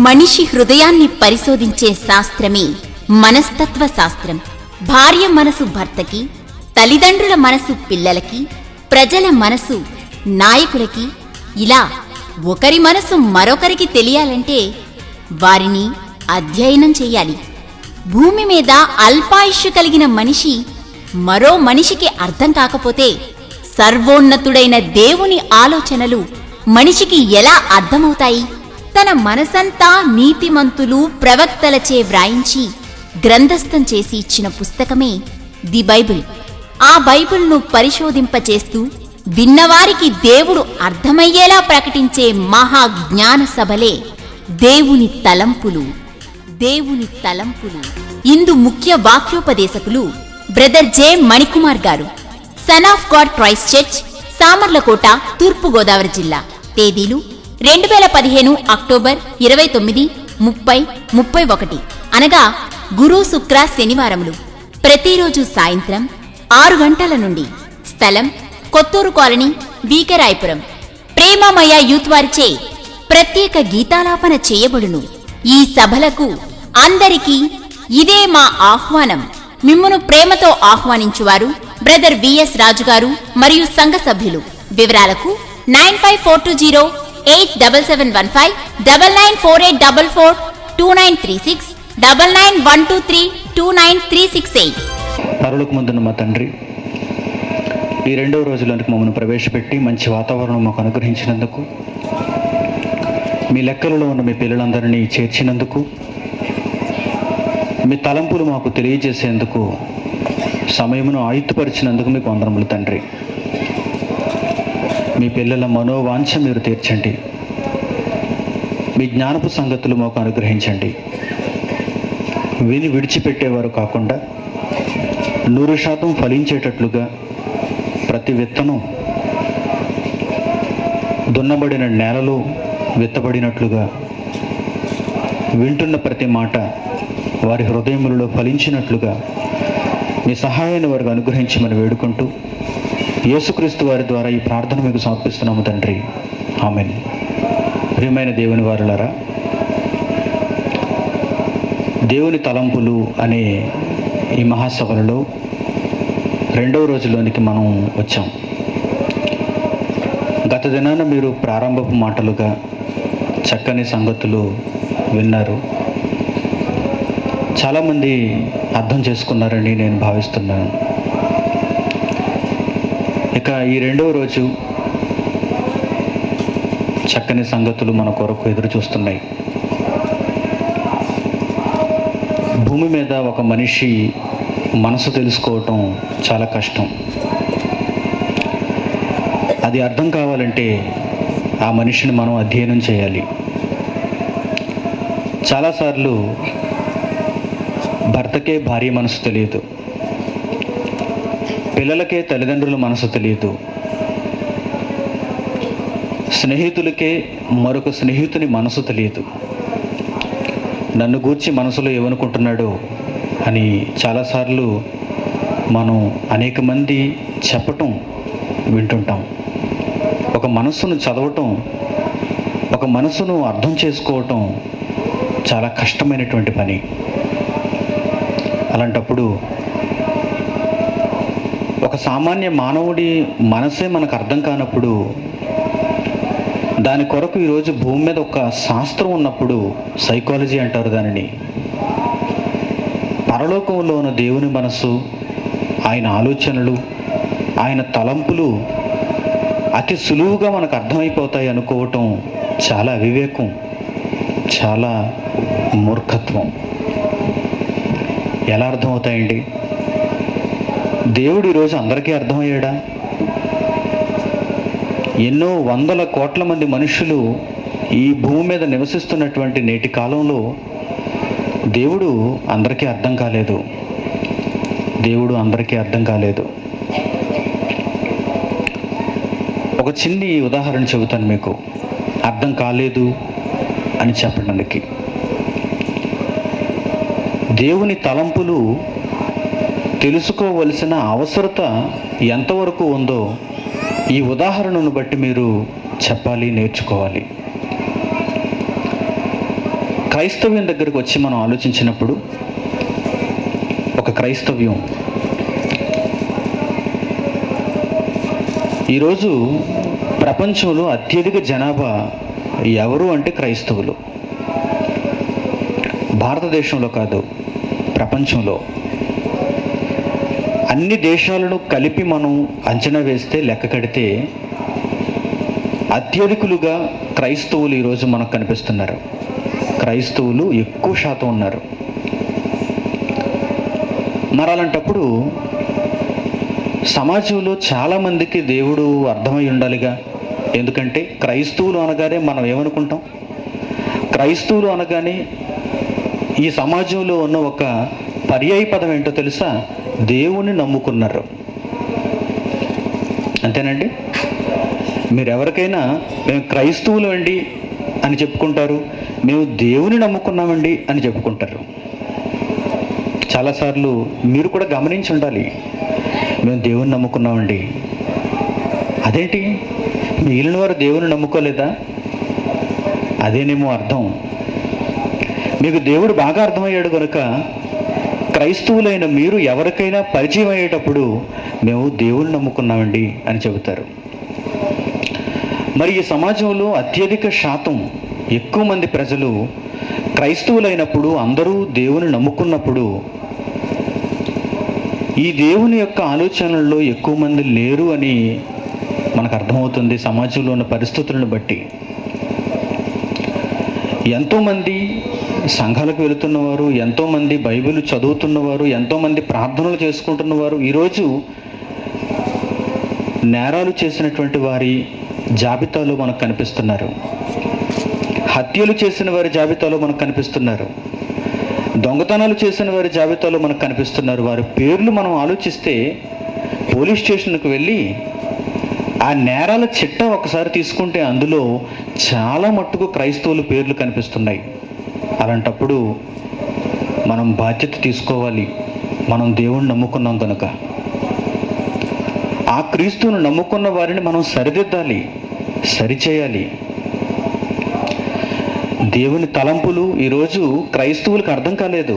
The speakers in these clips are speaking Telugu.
మనిషి హృదయాన్ని పరిశోధించే శాస్త్రమే మనస్తత్వ శాస్త్రం. భార్య మనసు భర్తకి, తల్లిదండ్రుల మనసు పిల్లలకి, ప్రజల మనసు నాయకులకి, ఇలా ఒకరి మనసు మరొకరికి తెలియాలంటే వారిని అధ్యయనం చెయ్యాలి. భూమి మీద అల్పాయుష్షు కలిగిన మనిషి మరో మనిషికి అర్థం కాకపోతే సర్వోన్నతుడైన దేవుని ఆలోచనలు మనిషికి ఎలా అర్థమవుతాయి? తన మనసంతా నీతిమంతులు ప్రవక్తలచే వ్రాయించి గ్రంథస్థం చేసి ఇచ్చిన పుస్తకమే ది బైబిల్. ఆ బైబిల్ను పరిశోధింపచేస్తూ విన్నవారికి దేవుడు అర్థమయ్యేలా ప్రకటించే మహాజ్ఞాన సభలే దేవుని తలంపులు. దేవుని తలంపులు. ఇందు ముఖ్య వాక్యోపదేశకులు బ్రదర్ జె మణికుమార్ గారు, son of God Christ church, Samarlakota, Thurpu Godavari జిల్లా. తేదీలు 2015 అక్టోబర్ 29, 30, 31 అనగా గురు, శుక్ర, శనివారములు. ప్రతిరోజు సాయంత్రం 6 గంటల నుండి. స్థలం కొత్తూరు కాలనీ, వీకరాయపురం. ప్రేమమయ యూత్ వారిచే ప్రత్యేక గీతాలాపన చేయబడును. ఈ సభలకు అందరికీ ఇదే మా ఆహ్వానం. మిమ్మును ప్రేమతో ఆహ్వానించువారు బ్రదర్ విఎస్ రాజుగారు మరియు సంఘ సభ్యులు. వివరాలకు 9542087715, 9948442936, 9912329368. పరలోకమందున్న మా తండ్రి, ఈ రెండవ రోజులోనికి మమ్మల్ని ప్రవేశపెట్టి మంచి వాతావరణం మాకు అనుగ్రహించినందుకు, మీ లెక్కలలో ఉన్న మీ పిల్లలందరినీ చేర్చినందుకు, మీ తలంపులు మాకు తెలియజేసేందుకు సమయమును ఆయుత్తుపరిచినందుకు మీకు వందనములు తండ్రి. మీ పిల్లల మనోవాంఛ మీరు తీర్చండి. మీ జ్ఞానపు సంగతులు మాకు అనుగ్రహించండి. విని విడిచిపెట్టేవారు కాకుండా 100% ఫలించేటట్లుగా ప్రతి విత్తనం దున్నబడిన నేలలో విత్తబడినట్లుగా వింటున్న ప్రతి మాట వారి హృదయములలో ఫలించినట్లుగా మీ సహాయాన్ని వారికి అనుగ్రహించమని వేడుకుంటూ యేసుక్రీస్తు వారి ద్వారా ఈ ప్రార్థన మీకు సమర్పిస్తున్నాము తండ్రి. ఆమేన్. ప్రియమైన దేవుని వారులారా, దేవుని తలంపులు అనే ఈ మహాసభలలో రెండవ రోజులోనికి మనం వచ్చాం. గత దినాన మీరు ప్రారంభపు మాటలుగా చక్కని సంగతులు విన్నారు. చాలామంది అర్థం చేసుకున్నారని నేను భావిస్తున్నాను. ఇక ఈ రెండవ రోజు చక్కని సంగతులు మన కొరకు ఎదురు చూస్తున్నాయి. భూమి మీద ఒక మనిషి మనసు తెలుసుకోవటం చాలా కష్టం. అది అర్థం కావాలంటే ఆ మనిషిని మనం అధ్యయనం చేయాలి. చాలాసార్లు భర్తకే భార్య మనసు తెలియదు, పిల్లలకే తల్లిదండ్రుల మనసు తెలియదు, స్నేహితులకే మరొక స్నేహితుని మనసు తెలియదు. నన్ను గూర్చి మనసులో ఏమనుకుంటున్నాడో అని చాలాసార్లు మనం అనేక మంది చెప్పటం వింటుంటాం. ఒక మనస్సును చదవటం, ఒక మనస్సును అర్థం చేసుకోవటం చాలా కష్టమైనటువంటి పని. అలాంటప్పుడు ఒక సామాన్య మానవుడి మనసే మనకు అర్థం కానప్పుడు, దాని కొరకు ఈరోజు భూమి మీద ఒక శాస్త్రం ఉన్నప్పుడు, సైకాలజీ అంటారు దానిని, పరలోకంలో ఉన్న దేవుని మనసు, ఆయన ఆలోచనలు, ఆయన తలంపులు అతి సులువుగా మనకు అర్థమైపోతాయి అనుకోవటం చాలా అవివేకం, చాలా మూర్ఖత్వం. ఎలా అర్థమవుతాయండి? దేవుడు ఈరోజు అందరికీ అర్థమయ్యాడా? ఎన్నో వందల కోట్ల మంది మనుషులు ఈ భూమి మీద నివసిస్తున్నటువంటి నేటి కాలంలో దేవుడు అందరికీ అర్థం కాలేదు. దేవుడు అందరికీ అర్థం కాలేదు. ఒక చిన్ని ఉదాహరణ చెబుతాను మీకు, అర్థం కాలేదు అని చెప్పడానికి. దేవుని తలంపులు తెలుసుకోవలసిన అవసరత ఎంతవరకు ఉందో ఈ ఉదాహరణను బట్టి మీరు చెప్పాలి, నేర్చుకోవాలి. క్రైస్తవ్యం దగ్గరకు వచ్చి మనం ఆలోచించినప్పుడు ఒక క్రైస్తవ్యం ఈరోజు ప్రపంచంలో అత్యధిక జనాభా ఎవరు అంటే క్రైస్తవులు. భారతదేశంలో కాదు, ప్రపంచంలో అన్ని దేశాలను కలిపి మనం అంచనా వేస్తే, లెక్క కడితే అత్యధికులుగా క్రైస్తవులు ఈరోజు మనకు కనిపిస్తున్నారు. క్రైస్తవులు ఎక్కువ శాతం ఉన్నారు. మరి అలాంటప్పుడు సమాజంలో చాలామందికి దేవుడు అర్థమై ఉండాలిగా. ఎందుకంటే క్రైస్తవులు అనగానే మనం ఏమనుకుంటాం? క్రైస్తవులు అనగానే ఈ సమాజంలో ఉన్న ఒక పర్యాయ పదం ఏంటో తెలుసా? దేవుని నమ్ముకున్నారు. అంతేనండి. మీరు ఎవరికైనా మేము క్రైస్తవులు అండి అని చెప్పుకుంటారు, మేము దేవుని నమ్ముకున్నామండి అని చెప్పుకుంటారు. చాలాసార్లు మీరు కూడా గమనించి ఉండాలి, మేము దేవుని నమ్ముకున్నామండి. అదేంటి, మిగిలిన వారు దేవుని నమ్ముకోలేదా? అదేనేమో అర్థం. మీకు దేవుడు బాగా అర్థమయ్యాడు కనుక క్రైస్తవులైన మీరు ఎవరికైనా పరిచయం అయ్యేటప్పుడు మేము దేవుని నమ్ముకున్నామండి అని చెబుతారు. మరి ఈ సమాజంలో అత్యధిక శాతం ఎక్కువ మంది ప్రజలు క్రైస్తవులైనప్పుడు, అందరూ దేవుని నమ్ముకున్నప్పుడు ఈ దేవుని యొక్క ఆలోచనల్లో ఎక్కువ మంది లేరు అని మనకు అర్థమవుతుంది సమాజంలో ఉన్న పరిస్థితులను బట్టి. ఎంతోమంది సంఘాలకు వెళుతున్నవారు, ఎంతోమంది బైబిల్ చదువుతున్నవారు, ఎంతోమంది ప్రార్థనలు చేసుకుంటున్నవారు ఈరోజు నేరాలు చేసినటువంటి వారి జాబితాలో మనకు కనిపిస్తున్నారు. హత్యలు చేసిన వారి జాబితాలో మనకు కనిపిస్తున్నారు. దొంగతనాలు చేసిన వారి జాబితాలో మనకు కనిపిస్తున్నారు. వారి పేర్లు మనం ఆలోచిస్తే పోలీస్ స్టేషన్కి వెళ్ళి ఆ నేరాల చిట్టా ఒకసారి తీసుకుంటే అందులో చాలా మట్టుకు క్రైస్తవుల పేర్లు కనిపిస్తున్నాయి. అలాంటప్పుడు మనం బాధ్యత తీసుకోవాలి. మనం దేవుణ్ణి నమ్ముకున్నాం కనుక ఆ క్రీస్తువును నమ్ముకున్న వారిని మనం సరిదిద్దాలి, సరిచేయాలి. దేవుని తలంపులు ఈరోజు క్రైస్తవులకు అర్థం కాలేదు.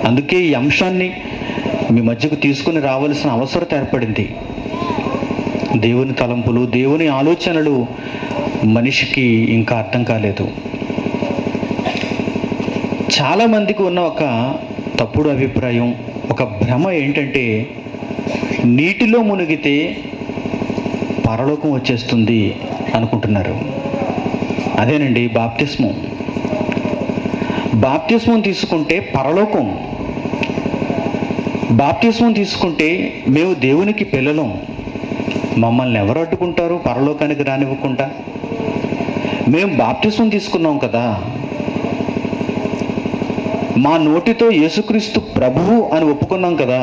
అందుకే ఈ అంశాన్ని మీ మధ్యకు తీసుకుని రావాల్సిన అవసరం ఏర్పడింది. దేవుని తలంపులు, దేవుని ఆలోచనలు మనిషికి ఇంకా అర్థం కాలేదు. చాలామందికి ఉన్న ఒక తప్పుడు అభిప్రాయం, ఒక భ్రమ ఏంటంటే నీటిలో మునిగితే పరలోకం వచ్చేస్తుంది అనుకుంటున్నారు. అదేనండి బాప్తిస్మం. బాప్తిస్మం తీసుకుంటే పరలోకం. బాప్తిస్మం తీసుకుంటే మేము దేవునికి పిల్లలం, మమ్మల్ని ఎవరు అడ్డుకుంటారు పరలోకానికి రానివ్వకుండా? మేము బాప్తిస్మం తీసుకున్నాం కదా, మా నోటితో యేసుక్రీస్తు ప్రభువు అని ఒప్పుకున్నాం కదా,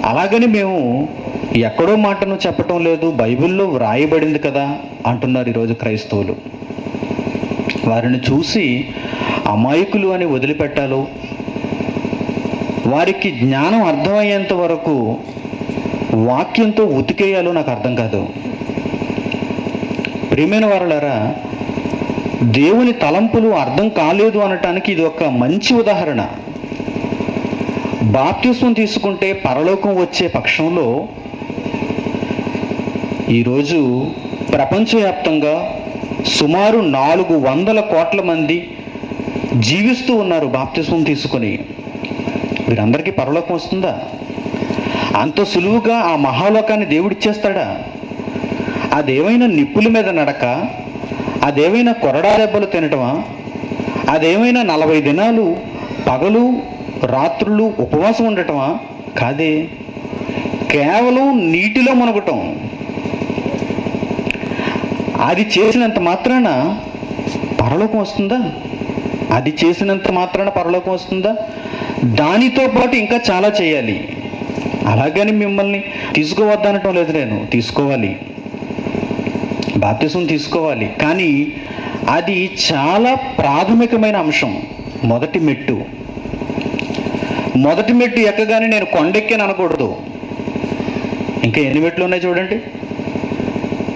అలాగని మేము ఎక్కడో మాటను చెప్పటం లేదు, బైబిల్లో వ్రాయబడింది కదా అంటున్నారు ఈరోజు క్రైస్తవులు. వారిని చూసి అమాయకులు అని వదిలిపెట్టాలో, వారికి జ్ఞానం అర్థమయ్యేంత వరకు వాక్యంతో ఉతికేయాలో నాకు అర్థం కాదు. ప్రియమైన వారలారా, దేవుని తలంపులు అర్థం కాలేదు అనటానికి ఇది ఒక మంచి ఉదాహరణ. బాప్తిస్మం తీసుకుంటే పరలోకం వచ్చే పక్షంలో ఈరోజు ప్రపంచవ్యాప్తంగా సుమారు 400 కోట్ల మంది జీవిస్తూ ఉన్నారు బాప్తిస్మం తీసుకొని. వీరందరికీ పరలోకం వస్తుందా? అంత సులువుగా ఆ మహాలోకాన్ని దేవుడిచ్చేస్తాడా? అదేమైనా నిప్పుల మీద నడక, అదేమైనా కొరడా దెబ్బలు తినటమా, అదేమైనా 40 దినాలు పగలు రాత్రులు ఉపవాసం ఉండటమా? కాదే, కేవలం నీటిలో మునగటం. అది చేసినంత మాత్రాన పరలోకం వస్తుందా? అది చేసినంత మాత్రాన పరలోకం వస్తుందా? దానితో పాటు ఇంకా చాలా చేయాలి. అలాగని మిమ్మల్ని తీసుకోవద్దనటం లేదు, నేను తీసుకోవాలి, బాప్తిస్మం తీసుకోవాలి. కానీ అది చాలా ప్రాథమికమైన అంశం. మొదటి మెట్టు ఎక్కగానే నేను కొండెక్కాను అనకూడదు. ఇంకా ఎన్ని మెట్లు ఉన్నాయి చూడండి.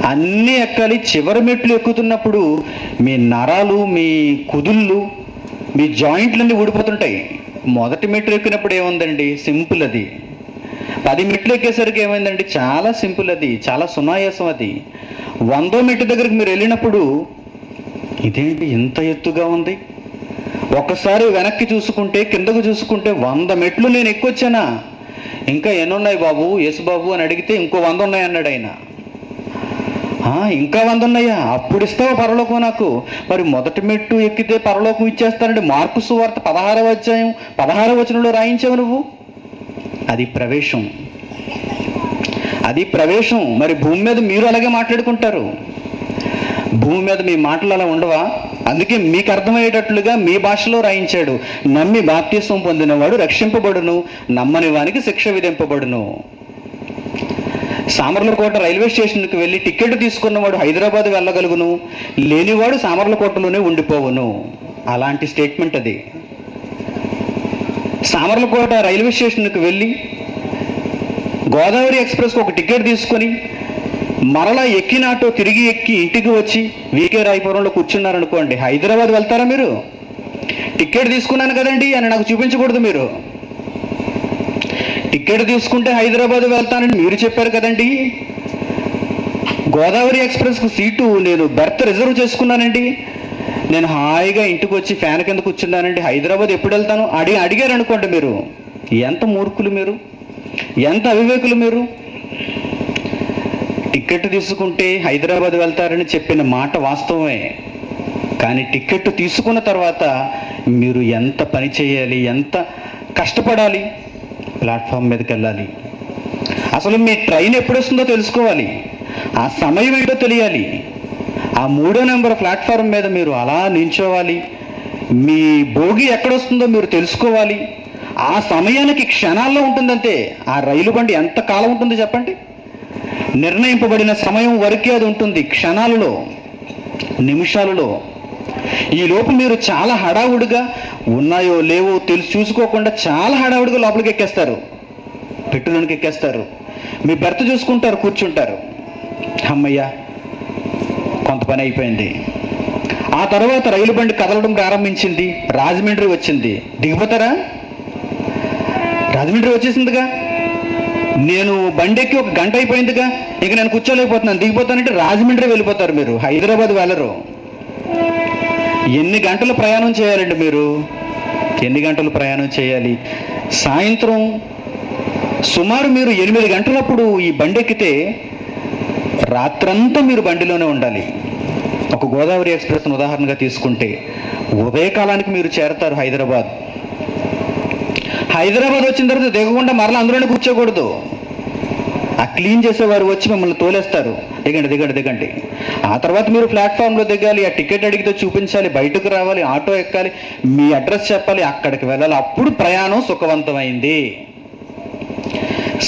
అన్నీ ఎక్కాలి. చివరి మెట్లు ఎక్కుతున్నప్పుడు మీ నరాలు, మీ కుదుళ్ళు, మీ జాయింట్లన్నీ ఊడిపోతుంటాయి. మొదటి మెట్లు ఎక్కినప్పుడు ఏముందండి, సింపుల్. అది 10 మెట్లు ఎక్కేసరికి ఏమైందండి, చాలా సింపుల్. అది చాలా సునాయాసం. అది 100వ మెట్టు దగ్గరికి మీరు వెళ్ళినప్పుడు ఇదేంటి ఇంత ఎత్తుగా ఉంది, ఒక్కసారి వెనక్కి చూసుకుంటే, కిందకు చూసుకుంటే 100 మెట్లు నేను ఎక్కొచ్చానా, ఇంకా ఎన్నున్నాయి బాబు, యేసు బాబు అని అడిగితే ఇంకో 100 ఉన్నాయి అన్నాడు ఆయన. ఇంకా 100 ఉన్నాయా, అప్పుడు ఇస్తావా పరలోకం నాకు? మరి మొదటి మెట్టు ఎక్కితే పరలోకం ఇచ్చేస్తానండి. మార్కు సువార్త 16వ అధ్యాయం 16వ వచనంలో రాయించావు నువ్వు. అది ప్రవేశం, అది ప్రవేశం. మరి భూమి మీద మీరు అలాగే మాట్లాడుకుంటారు. భూమి మీద మీ మాటలు అలా ఉండవా? అందుకే మీకు అర్థమయ్యేటట్లుగా మీ భాషలో రాయించాడు, నమ్మి బాప్తిస్మం పొందినవాడు రక్షింపబడును, నమ్మని వానికి శిక్ష విధింపబడును. సామర్లకోట రైల్వే స్టేషన్కి వెళ్ళి టికెట్ తీసుకున్నవాడు హైదరాబాద్ వెళ్ళగలుగును, లేనివాడు సామర్లకోటలోనే ఉండిపోవును. అలాంటి స్టేట్మెంట్ అది. సామర్లకోట రైల్వే స్టేషన్కి వెళ్ళి గోదావరి ఎక్స్ప్రెస్కి ఒక టికెట్ తీసుకొని మరలా ఎక్కినాటో తిరిగి ఎక్కి ఇంటికి వచ్చి వీకే రాయపురంలో కూర్చున్నారనుకోండి, హైదరాబాద్ వెళ్తారా మీరు? టికెట్ తీసుకున్నాను కదండి అని నాకు చూపించకూడదు. మీరు టికెట్ తీసుకుంటే హైదరాబాద్ వెళ్తానని మీరు చెప్పారు కదండి. గోదావరి ఎక్స్ప్రెస్కు సీటు నేను బెర్త్ రిజర్వ్ చేసుకున్నానండి, నేను హాయిగా ఇంటికి వచ్చి ఫ్యాన్ కింద కూర్చున్నానండి, హైదరాబాద్ ఎప్పుడు వెళ్తాను అడిగారు అనుకోండి. మీరు ఎంత మూర్ఖులు, మీరు ఎంత అవివేకులు. మీరు టికెట్ తీసుకుంటే హైదరాబాద్ వెళ్తారని చెప్పిన మాట వాస్తవమే, కానీ టికెట్ తీసుకున్న తర్వాత మీరు ఎంత పని చేయాలి, ఎంత కష్టపడాలి, ప్లాట్ఫామ్ మీదకి వెళ్ళాలి. అసలు మీ ట్రైన్ ఎప్పుడు వస్తుందో తెలుసుకోవాలి, ఆ సమయం ఏంటో తెలియాలి. ఆ 3వ నెంబర్ ప్లాట్ఫామ్ మీద మీరు అలా నించోవాలి. మీ భోగి ఎక్కడొస్తుందో మీరు తెలుసుకోవాలి. ఆ సమయానికి క్షణాల్లో ఉంటుందంతే. ఆ రైలు బండి ఎంత కాలం ఉంటుందో చెప్పండి? నిర్ణయింపబడిన సమయం వరకే అది ఉంటుంది, క్షణాలలో, నిమిషాలలో. ఈలోపు మీరు చాలా హడావుడిగా ఉన్నాయో లేవో చూసుకోకుండా చాలా హడావుడిగా లోపలికి ఎక్కేస్తారు, పెట్టులోనికి ఎక్కేస్తారు. మీ బెర్త్ చూసుకుంటారు, కూర్చుంటారు. అమ్మయ్య, కొంత పని అయిపోయింది. ఆ తర్వాత రైలు బండి కదలడం ప్రారంభించింది, రాజమండ్రి వచ్చింది. దిగిపోతారా? రాజమండ్రి వచ్చేసిందిగా, నేను బండి ఎక్కి 1 గంట అయిపోయిందిగా, ఇక నేను కూర్చోలేకపోతున్నాను, దిగిపోతానంటే రాజమండ్రి వెళ్ళిపోతారు మీరు, హైదరాబాద్ వెళ్ళరు. ఎన్ని గంటలు ప్రయాణం చేయాలండి మీరు? ఎన్ని గంటలు ప్రయాణం చేయాలి? సాయంత్రం సుమారు మీరు 8 గంటలప్పుడు ఈ బండి ఎక్కితే రాత్రంతా మీరు బండిలోనే ఉండాలి. ఒక గోదావరి ఎక్స్ప్రెస్ను ఉదాహరణగా తీసుకుంటే ఉదయకాలానికి మీరు చేరతారు హైదరాబాద్. హైదరాబాద్ వచ్చిన తర్వాత దిగకుండా మరలా అందులోనే కూర్చోకూడదు. ఆ క్లీన్ చేసేవారు వచ్చి మిమ్మల్ని తోలేస్తారు, దిగండి దిగండి దిగండి. ఆ తర్వాత మీరు ప్లాట్ఫామ్లో దిగాలి, ఆ టికెట్ అడిగితే చూపించాలి, బయటకు రావాలి, ఆటో ఎక్కాలి, మీ అడ్రస్ చెప్పాలి, అక్కడికి వెళ్ళాలి. అప్పుడు ప్రయాణం సుఖవంతమైంది.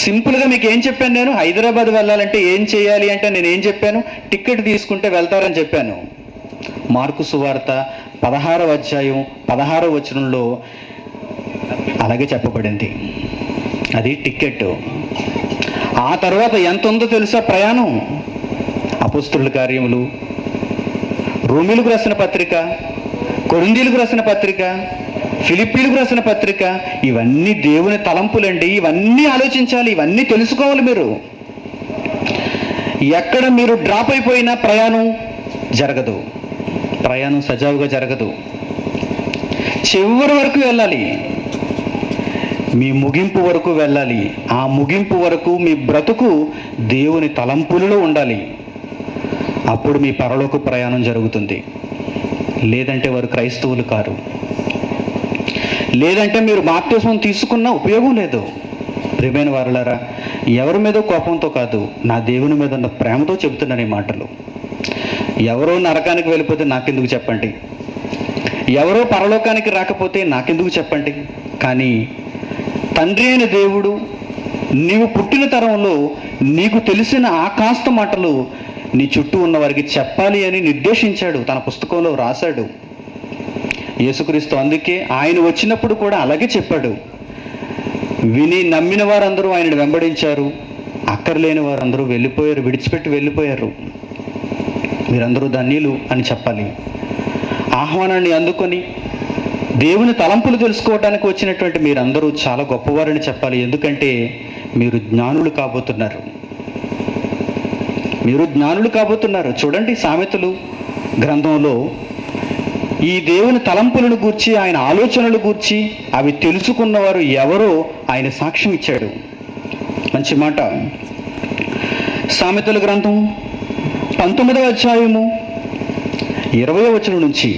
సింపుల్గా మీకు ఏం చెప్పాను నేను? హైదరాబాద్ వెళ్ళాలంటే ఏం చేయాలి అంటే నేను ఏం చెప్పాను? టికెట్ తీసుకుంటే వెళ్తారని చెప్పాను. మార్కు సువార్త 16వ అధ్యాయం 16వ వచనంలో అలాగే చెప్పబడింది. అది టికెట్. ఆ తర్వాత ఎంత ఉందో తెలుసా ప్రయాణం? అపోస్తలుల కార్యములు, రోమీలకు రాసిన పత్రిక, కొరింథీయులకు రాసిన పత్రిక, ఫిలిప్పీలకు రాసిన పత్రిక, ఇవన్నీ దేవుని తలంపులండి. ఇవన్నీ ఆలోచించాలి, ఇవన్నీ తెలుసుకోవాలి మీరు. ఎక్కడ మీరు డ్రాప్ అయిపోయినా ప్రయాణం జరగదు, ప్రయాణం సజావుగా జరగదు. చివరి వరకు వెళ్ళాలి, మీ ముగింపు వరకు వెళ్ళాలి. ఆ ముగింపు వరకు మీ బ్రతుకు దేవుని తలంపులలో ఉండాలి. అప్పుడు మీ పరలోక ప్రయాణం జరుగుతుంది. లేదంటే వారు క్రైస్తవులు కారు. లేదంటే మీరు బాప్తిస్మం తీసుకున్న ఉపయోగం లేదు. ప్రియమైన వారులారా, ఎవరి మీద కోపంతో కాదు, నా దేవుని మీద ఉన్న ప్రేమతో చెబుతున్నాను ఈ మాటలు. ఎవరో నరకానికి వెళ్ళిపోతే నాకెందుకు చెప్పండి, ఎవరో పరలోకానికి రాకపోతే నాకెందుకు చెప్పండి. కానీ తండ్రి అయిన దేవుడు నీవు పుట్టిన తరంలో నీకు తెలిసిన ఆ కాస్త మాటలు నీ చుట్టూ ఉన్న వారికి చెప్పాలి అని నిర్దేశించాడు, తన పుస్తకంలో రాశాడు. యేసుక్రీస్తు అందుకే ఆయన వచ్చినప్పుడు కూడా అలాగే చెప్పాడు. విని నమ్మిన వారందరూ ఆయనను వెంబడించారు, అక్కర్లేని వారందరూ వెళ్ళిపోయారు, విడిచిపెట్టి వెళ్ళిపోయారు. మీరందరూ ధన్యులు అని చెప్పాలి. ఆహ్వానాన్ని అందుకొని దేవుని తలంపులు తెలుసుకోవడానికి వచ్చినటువంటి మీరందరూ చాలా గొప్పవారని చెప్పాలి. ఎందుకంటే మీరు జ్ఞానులు కాబోతున్నారు. చూడండి, సామెతలు గ్రంథంలో ఈ దేవుని తలంపులను గూర్చి, ఆయన ఆలోచనలు గూర్చి అవి తెలుసుకున్నవారు ఎవరో ఆయన సాక్ష్యం ఇచ్చాడు. మంచి మాట. సామెతల గ్రంథం 19వ అధ్యాయము 20వ వచనం నుంచి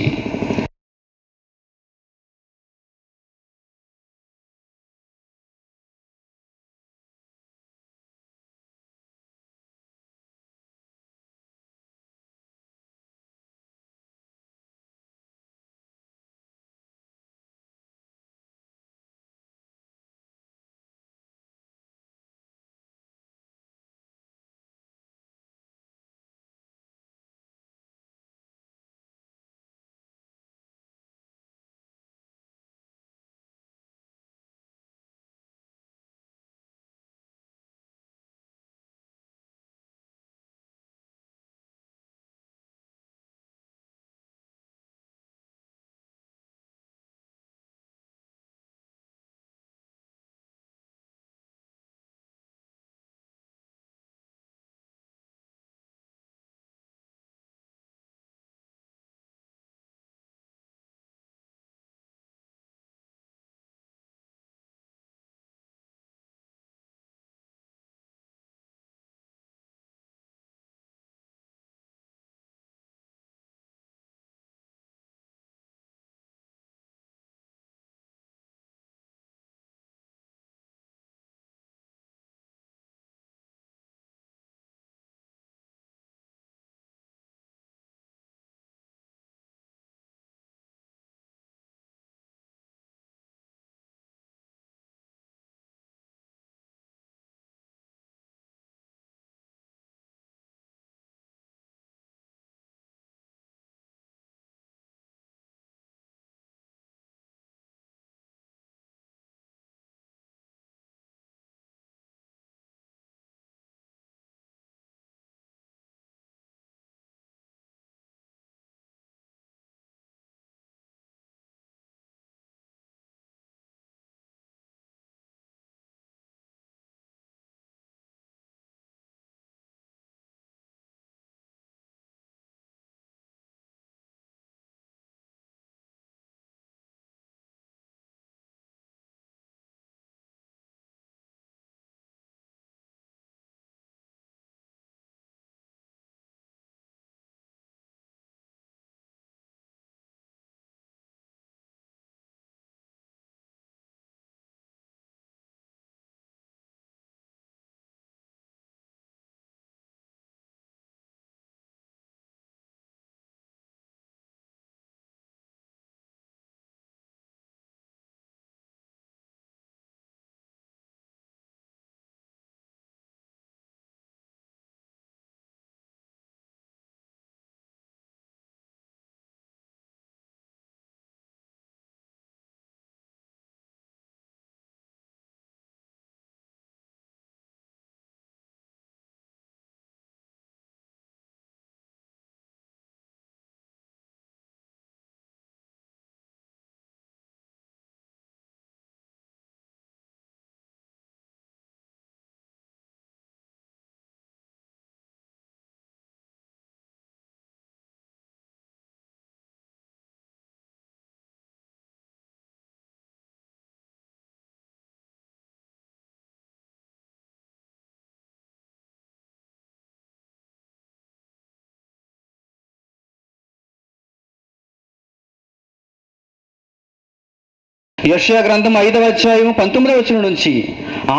యెషయా గ్రంథం 5వ అధ్యాయం 19వ వచనం నుంచి,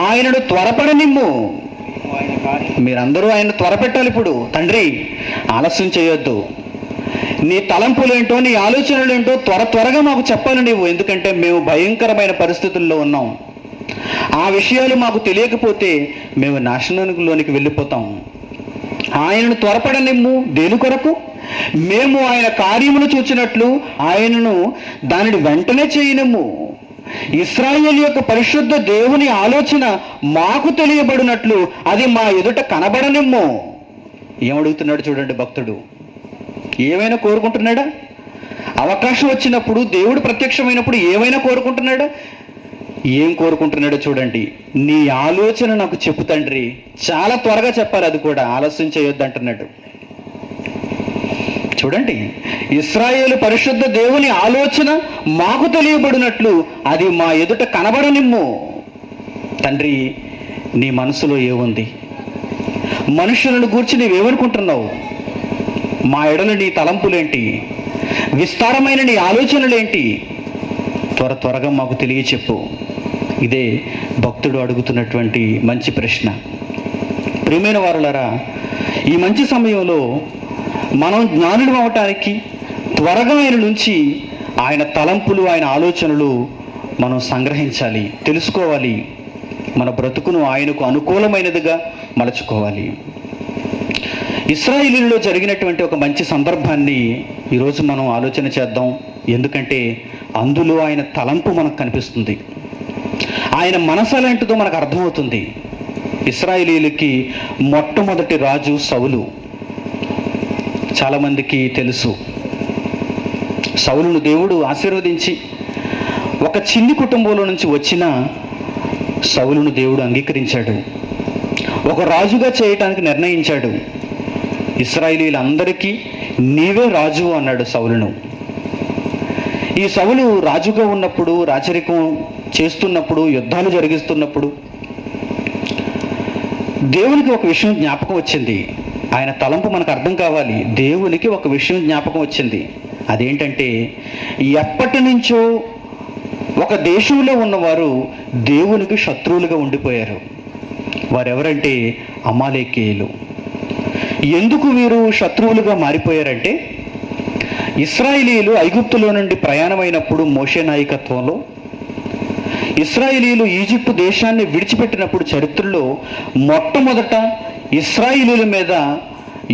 ఆయనను త్వరపడనిమ్ము. మీరందరూ ఆయన త్వరపెట్టాలి. ఇప్పుడు తండ్రి ఆలస్యం చేయొద్దు. నీ తలంపులేంటో, నీ ఆలోచనలేంటో త్వరగా మాకు చెప్పాలి నీవు. ఎందుకంటే మేము భయంకరమైన పరిస్థితుల్లో ఉన్నాం. ఆ విషయాలు మాకు తెలియకపోతే మేము నాశనంలోనికి వెళ్ళిపోతాం. ఆయనను త్వరపడనిమ్ము. దేని కొరకు? మేము ఆయన కార్యమును చూచినట్లు ఆయనను దానిని వెంటనే చేయనిమ్ము. ఇశ్రాయేలు యొక్క పరిశుద్ధ దేవుని ఆలోచన మాకు తెలియబడినట్లు అది మా ఎదుట కనబడనిమ్ము. ఏమడుగుతున్నాడు చూడండి భక్తుడు. ఏమైనా కోరుకుంటున్నాడా? అవకాశం వచ్చినప్పుడు, దేవుడు ప్రత్యక్షమైనప్పుడు ఏమైనా కోరుకుంటున్నాడా? ఏం కోరుకుంటున్నాడో చూడండి. నీ ఆలోచన నాకు చెప్పు తండ్రి, చాలా త్వరగా చెప్పాలి, అది కూడా ఆలస్యం చేయొద్దు అంటున్నాడు. చూడండి, ఇశ్రాయేలు పరిశుద్ధ దేవుని ఆలోచన మాకు తెలియబడినట్లు అది మా ఎదుట కనబడనిమ్ము. తండ్రి, నీ మనసులో ఏముంది? మనుషులను గూర్చి నీవేమనుకుంటున్నావు? మా ఎడల నీ తలంపులేంటి? విస్తారమైన నీ ఆలోచనలేంటి? త్వరగా మాకు తెలియచెప్పు. ఇదే భక్తుడు అడుగుతున్నటువంటి మంచి ప్రశ్న. ప్రియమైన వారులారా, ఈ మంచి సమయంలో మనం జ్ఞానులు అవటానికి త్వరగా ఆయన నుంచి ఆయన తలంపులు, ఆయన ఆలోచనలు మనం సంగ్రహించాలి, తెలుసుకోవాలి. మన బ్రతుకును ఆయనకు అనుకూలమైనదిగా మలచుకోవాలి. ఇశ్రాయేలీయులలో జరిగినటువంటి ఒక మంచి సందర్భాన్ని ఈరోజు మనం ఆలోచన చేద్దాం. ఎందుకంటే అందులో ఆయన తలంపు మనకు కనిపిస్తుంది, ఆయన మనసు ఎలాంటిదో మనకు అర్థమవుతుంది. ఇశ్రాయేలీయులకి మొట్టమొదటి రాజు సౌలు. చాలామందికి తెలుసు, సౌలును దేవుడు ఆశీర్వదించి ఒక చిన్ని కుటుంబంలో నుంచి వచ్చిన సౌలును దేవుడు అంగీకరించాడు, ఒక రాజుగా చేయటానికి నిర్ణయించాడు. ఇశ్రాయేలీయులందరికీ నీవే రాజు అన్నాడు సౌలును. ఈ సౌలు రాజుగా ఉన్నప్పుడు, రాచరికం చేస్తున్నప్పుడు, యుద్ధాలు జరిగిస్తున్నప్పుడు దేవునికి ఒక విషయం జ్ఞాపకం వచ్చింది. ఆయన తలంపు మనకు అర్థం కావాలి. దేవునికి ఒక విషయం జ్ఞాపకం వచ్చింది. అదేంటంటే, ఎప్పటి నుంచో ఒక దేశంలో ఉన్నవారు దేవునికి శత్రువులుగా ఉండిపోయారు. వారెవరంటే అమాలేకీయులు. ఎందుకు వీరు శత్రువులుగా మారిపోయారంటే, ఇశ్రాయేలీయులు ఐగుప్తులో నుండి ప్రయాణమైనప్పుడు మోషే నాయకత్వంలో, ఇశ్రాయేలీయులు ఈజిప్టు దేశాన్ని విడిచిపెట్టినప్పుడు చరిత్రలో మొట్టమొదట ఇశ్రాయేలీయుల మీద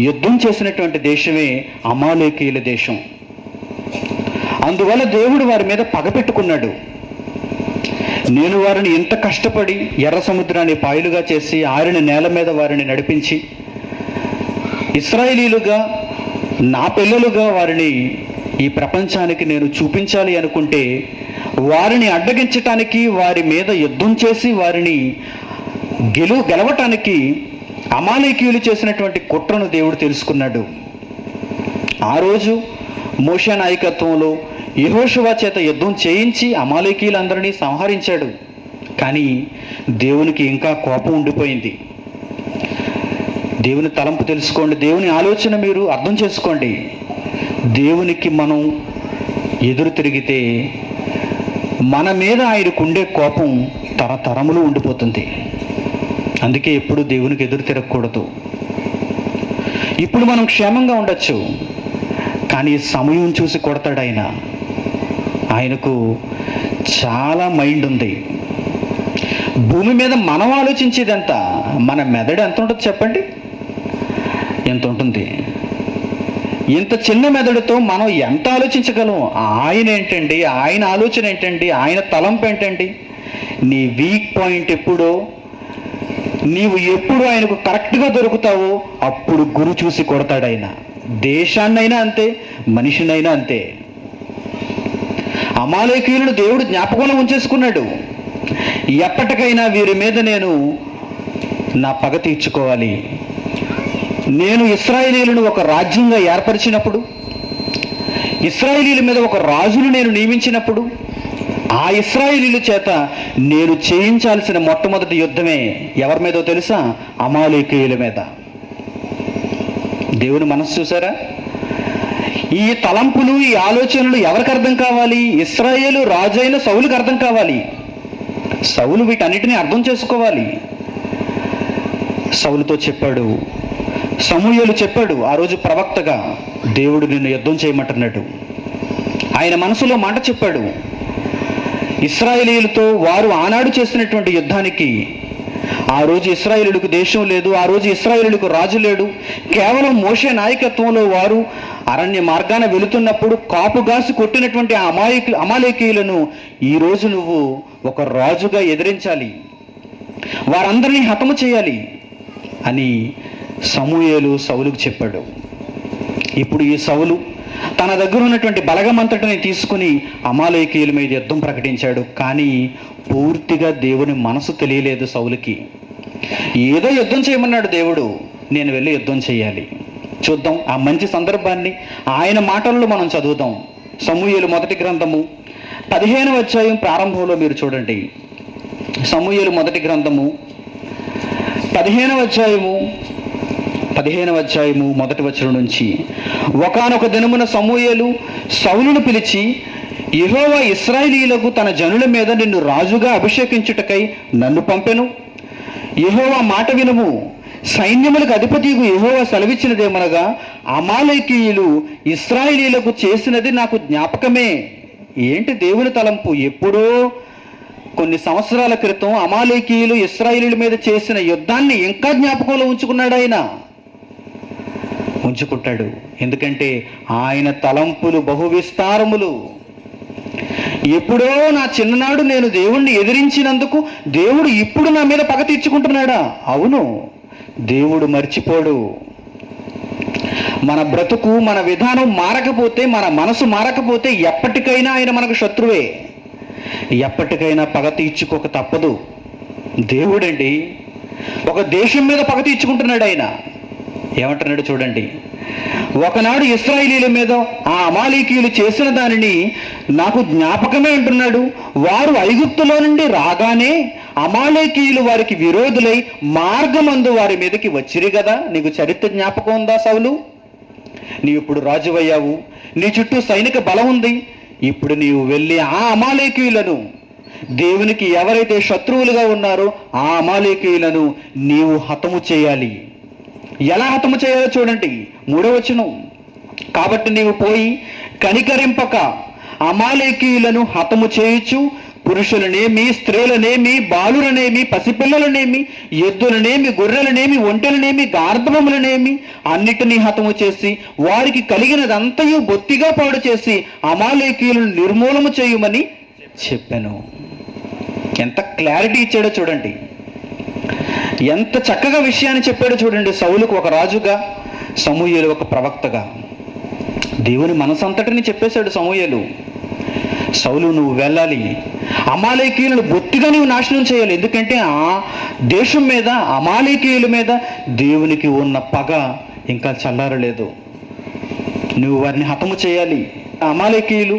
యుద్ధం చేసినటువంటి దేశమే అమాలేకీయుల దేశం. అందువల్ల దేవుడు వారి మీద పగపెట్టుకున్నాడు. నేను వారిని ఎంత కష్టపడి ఎర్ర సముద్రాన్ని పాయలుగా చేసి ఆరిన నేల మీద వారిని నడిపించి ఇశ్రాయేలీయులుగా, నా పిల్లలుగా వారిని ఈ ప్రపంచానికి నేను చూపించాలి అనుకుంటే, వారిని అడ్డగించటానికి, వారి మీద యుద్ధం చేసి వారిని గెలవటానికి అమాలేకీయులు చేసినటువంటి కుట్రను దేవుడు తెలుసుకున్నాడు. ఆ రోజు మోషే నాయకత్వంలో యెహోషువ చేత యుద్ధం చేయించి అమాలేకీయులందరినీ సంహరించాడు. కానీ దేవునికి ఇంకా కోపం ఉండిపోయింది. దేవుని తలంపు తెలుసుకోండి, దేవుని ఆలోచన మీరు అర్థం చేసుకోండి. దేవునికి మనం ఎదురు తిరిగితే మన మీద ఆయనకు ఉండే కోపం తరతరములు ఉండిపోతుంది. అందుకే ఎప్పుడు దేవునికి ఎదురు తిరగకూడదు. ఇప్పుడు మనం క్షేమంగా ఉండొచ్చు, కానీ సమయం చూసి కొడతాడు ఆయన. ఆయనకు చాలా మైండ్ ఉంది. భూమి మీద మనం ఆలోచించేదంత, మన మెదడు ఎంత ఉంటుంది చెప్పండి? ఎంత ఉంటుంది? ఇంత చిన్న మెదడుతో మనం ఎంత ఆలోచించగలం? ఆయన ఏంటండి, ఆయన ఆలోచన ఏంటండి, ఆయన తలంపు ఏంటండి? నీ వీక్ పాయింట్ ఎప్పుడో, నీవు ఎప్పుడు ఆయనకు కరెక్ట్గా దొరుకుతావో అప్పుడు గురి చూసి కొడతాడు ఆయన. దేశాన్నైనా అంతే, మనిషినైనా అంతే. అమాలేకీయులను దేవుడు జ్ఞాపకంలో ఉంచేసుకున్నాడు. ఎప్పటికైనా వీరి మీద నేను నా పగ తీర్చుకోవాలి. నేను ఇశ్రాయేలీయులను ఒక రాజ్యంగా ఏర్పరిచినప్పుడు, ఇశ్రాయేలీయుల మీద ఒక రాజును నేను నియమించినప్పుడు, ఆ ఇశ్రాయేలీయుల చేత నేను చేయించాల్సిన మొట్టమొదటి యుద్ధమే ఎవరి మీదో తెలుసా? అమాలేకీయుల మీద. దేవుని మనసు చూసారా? ఈ తలంపులు, ఈ ఆలోచనలు ఎవరికి అర్థం కావాలి? ఇశ్రాయేలు రాజు అయిన సౌలుకి అర్థం కావాలి. సౌలు వీటన్నిటిని అర్థం చేసుకోవాలి. సౌలుతో చెప్పాడు, సమూయేలు చెప్పాడు, ఆ రోజు ప్రవక్తగా, దేవుడు నిన్ను యుద్ధం చేయమంటున్నాడు. ఆయన మనసులో మాట చెప్పాడు. ఇశ్రాయేలీయులతో వారు ఆనాడు చేసినటువంటి యుద్ధానికి, ఆ రోజు ఇశ్రాయేలులకు దేశం లేదు, ఆ రోజు ఇశ్రాయేలులకు రాజు లేడు, కేవలం మోషే నాయకత్వంలో వారు అరణ్య మార్గాన వెళుతున్నప్పుడు కాపుగాసి కొట్టినటువంటి ఆ అమాలేకీయులను ఈరోజు నువ్వు ఒక రాజుగా ఎదిరించాలి, వారందరినీ హతము చేయాలి అని సమూయేలు సౌలుకు చెప్పాడు. ఇప్పుడు ఈ సౌలు తన దగ్గర ఉన్నటువంటి బలగమంతటిని తీసుకుని అమాలేకీయుల మీద యుద్ధం ప్రకటించాడు. కానీ పూర్తిగా దేవుని మనసు తెలియలేదు సౌలుకి. ఏదో యుద్ధం చేయమన్నాడు దేవుడు, నేను వెళ్ళి యుద్ధం చేయాలి. చూద్దాం ఆ మంచి సందర్భాన్ని ఆయన మాటల్లో మనం చదువుదాం. సమూయేలు మొదటి గ్రంథము 15వ అధ్యాయం ప్రారంభంలో మీరు చూడండి. సమూయేలు మొదటి గ్రంథము 15వ అధ్యాయము మొదటి వచనం నుంచి, ఒకానొక దినమున సమూయేలు సౌలును పిలిచి, యెహోవా ఇశ్రాయేలీయులకు తన జనుల మీద నిన్ను రాజుగా అభిషేకించుటకై నన్ను పంపెను. యెహోవా మాట వినుము, సైన్యములకు అధిపతియగు యెహోవా సెలవిచ్చినదేమనగా, అమాలేకీయులు ఇశ్రాయేలీయులకు చేసినది నాకు జ్ఞాపకమే. ఏంటి దేవుని తలంపు? ఎప్పుడో కొన్ని సంవత్సరాల క్రితం అమాలేకీయులు ఇశ్రాయేలీయుల మీద చేసిన యుద్ధాన్ని ఇంకా జ్ఞాపకంలో ఉంచుకున్నాడు. ఆయన ఉంచుకుంటాడు, ఎందుకంటే ఆయన తలంపులు బహువిస్తారములు. ఎప్పుడో నా చిన్ననాడు నేను దేవుణ్ణి ఎదిరించినందుకు దేవుడు ఇప్పుడు నా మీద పగ తీర్చుకుంటున్నాడా? అవును, దేవుడు మర్చిపోడు. మన బ్రతుకు, మన విధానం మారకపోతే, మన మనసు మారకపోతే ఎప్పటికైనా ఆయన మనకు శత్రువే. ఎప్పటికైనా పగ తీర్చుకోక తప్పదు. దేవుడండి ఒక దేశం మీద పగ తీర్చుకుంటున్నాడు. ఆయన ఏమంటున్నాడు చూడండి. ఒకనాడు ఇశ్రాయేలీయుల మీద ఆ అమాలేకీయులు చేసిన దానిని నాకు జ్ఞాపకమే అంటున్నాడు. వారు ఐగుప్తులో నుండి రాగానే అమాలేకీయులు వారికి విరోధులై మార్గమందు వారి మీదకి వచ్చిరి కదా. నీకు చరిత్ర జ్ఞాపకం ఉందా సౌలు? నీవు ఇప్పుడు రాజువయ్యావు, నీ చుట్టూ సైనిక బలం ఉంది. ఇప్పుడు నీవు వెళ్ళి ఆ అమాలేకీయులను, దేవునికి ఎవరైతే శత్రువులుగా ఉన్నారో ఆ అమాలేకీయులను నీవు హతము చేయాలి. ఎలా హతము చేయాలో చూడండి. 3వ వచనం, కాబట్టి నీవు పోయి కనికరింపక అమాలేకీయులను హతము చేయుచు పురుషులనేమి, స్త్రీలనేమి, బాలులనేమి, పసిపిల్లలనేమి, ఎద్దులనేమి, గొర్రెలనేమి, ఒంటెలనేమి, గార్ధవములనేమి అన్నిటినీ హతము చేసి వారికి కలిగినదంతయు బొత్తిగా పాడు చేసి అమాలేకీయులను నిర్మూలము చేయమని చెప్పాను. ఎంత క్లారిటీ ఇచ్చాడో చూడండి. ఎంత చక్కగా విషయాన్ని చెప్పాడో చూడండి. సౌలుకు ఒక రాజుగా, సమూయేలు ఒక ప్రవక్తగా దేవుని మనసంతటిని చెప్పేశాడు సమూయేలు. సౌలు నువ్వు వెళ్ళాలి, అమాలేకీయులను బొత్తిగా నీవు నాశనం చేయాలి. ఎందుకంటే ఆ దేశం మీద, అమాలేకీయుల మీద దేవునికి ఉన్న పగ ఇంకా చల్లారలేదు. నువ్వు వారిని హతము చేయాలి. అమాలేకీయులు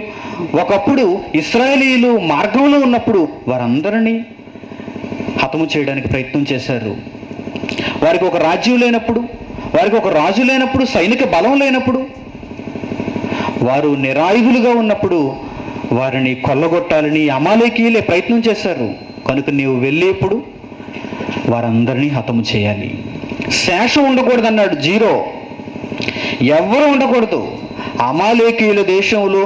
ఒకప్పుడు ఇశ్రాయేలీయులు మార్గంలో ఉన్నప్పుడు వారందరినీ హతము చేయడానికి ప్రయత్నం చేశారు. వారికి ఒక రాజ్యం లేనప్పుడు, వారికి ఒక రాజు లేనప్పుడు, సైనిక బలం లేనప్పుడు, వారు నిరాయుధులుగా ఉన్నప్పుడు వారిని కొల్లగొట్టాలని అమాలేకీయులే ప్రయత్నం చేశారు. కనుక నీవు వెళ్ళేప్పుడు వారందరినీ హతము చేయాలి. శేషం ఉండకూడదు అన్నాడు. 0 ఎవ్వరూ ఉండకూడదు. అమాలేకీయుల దేశంలో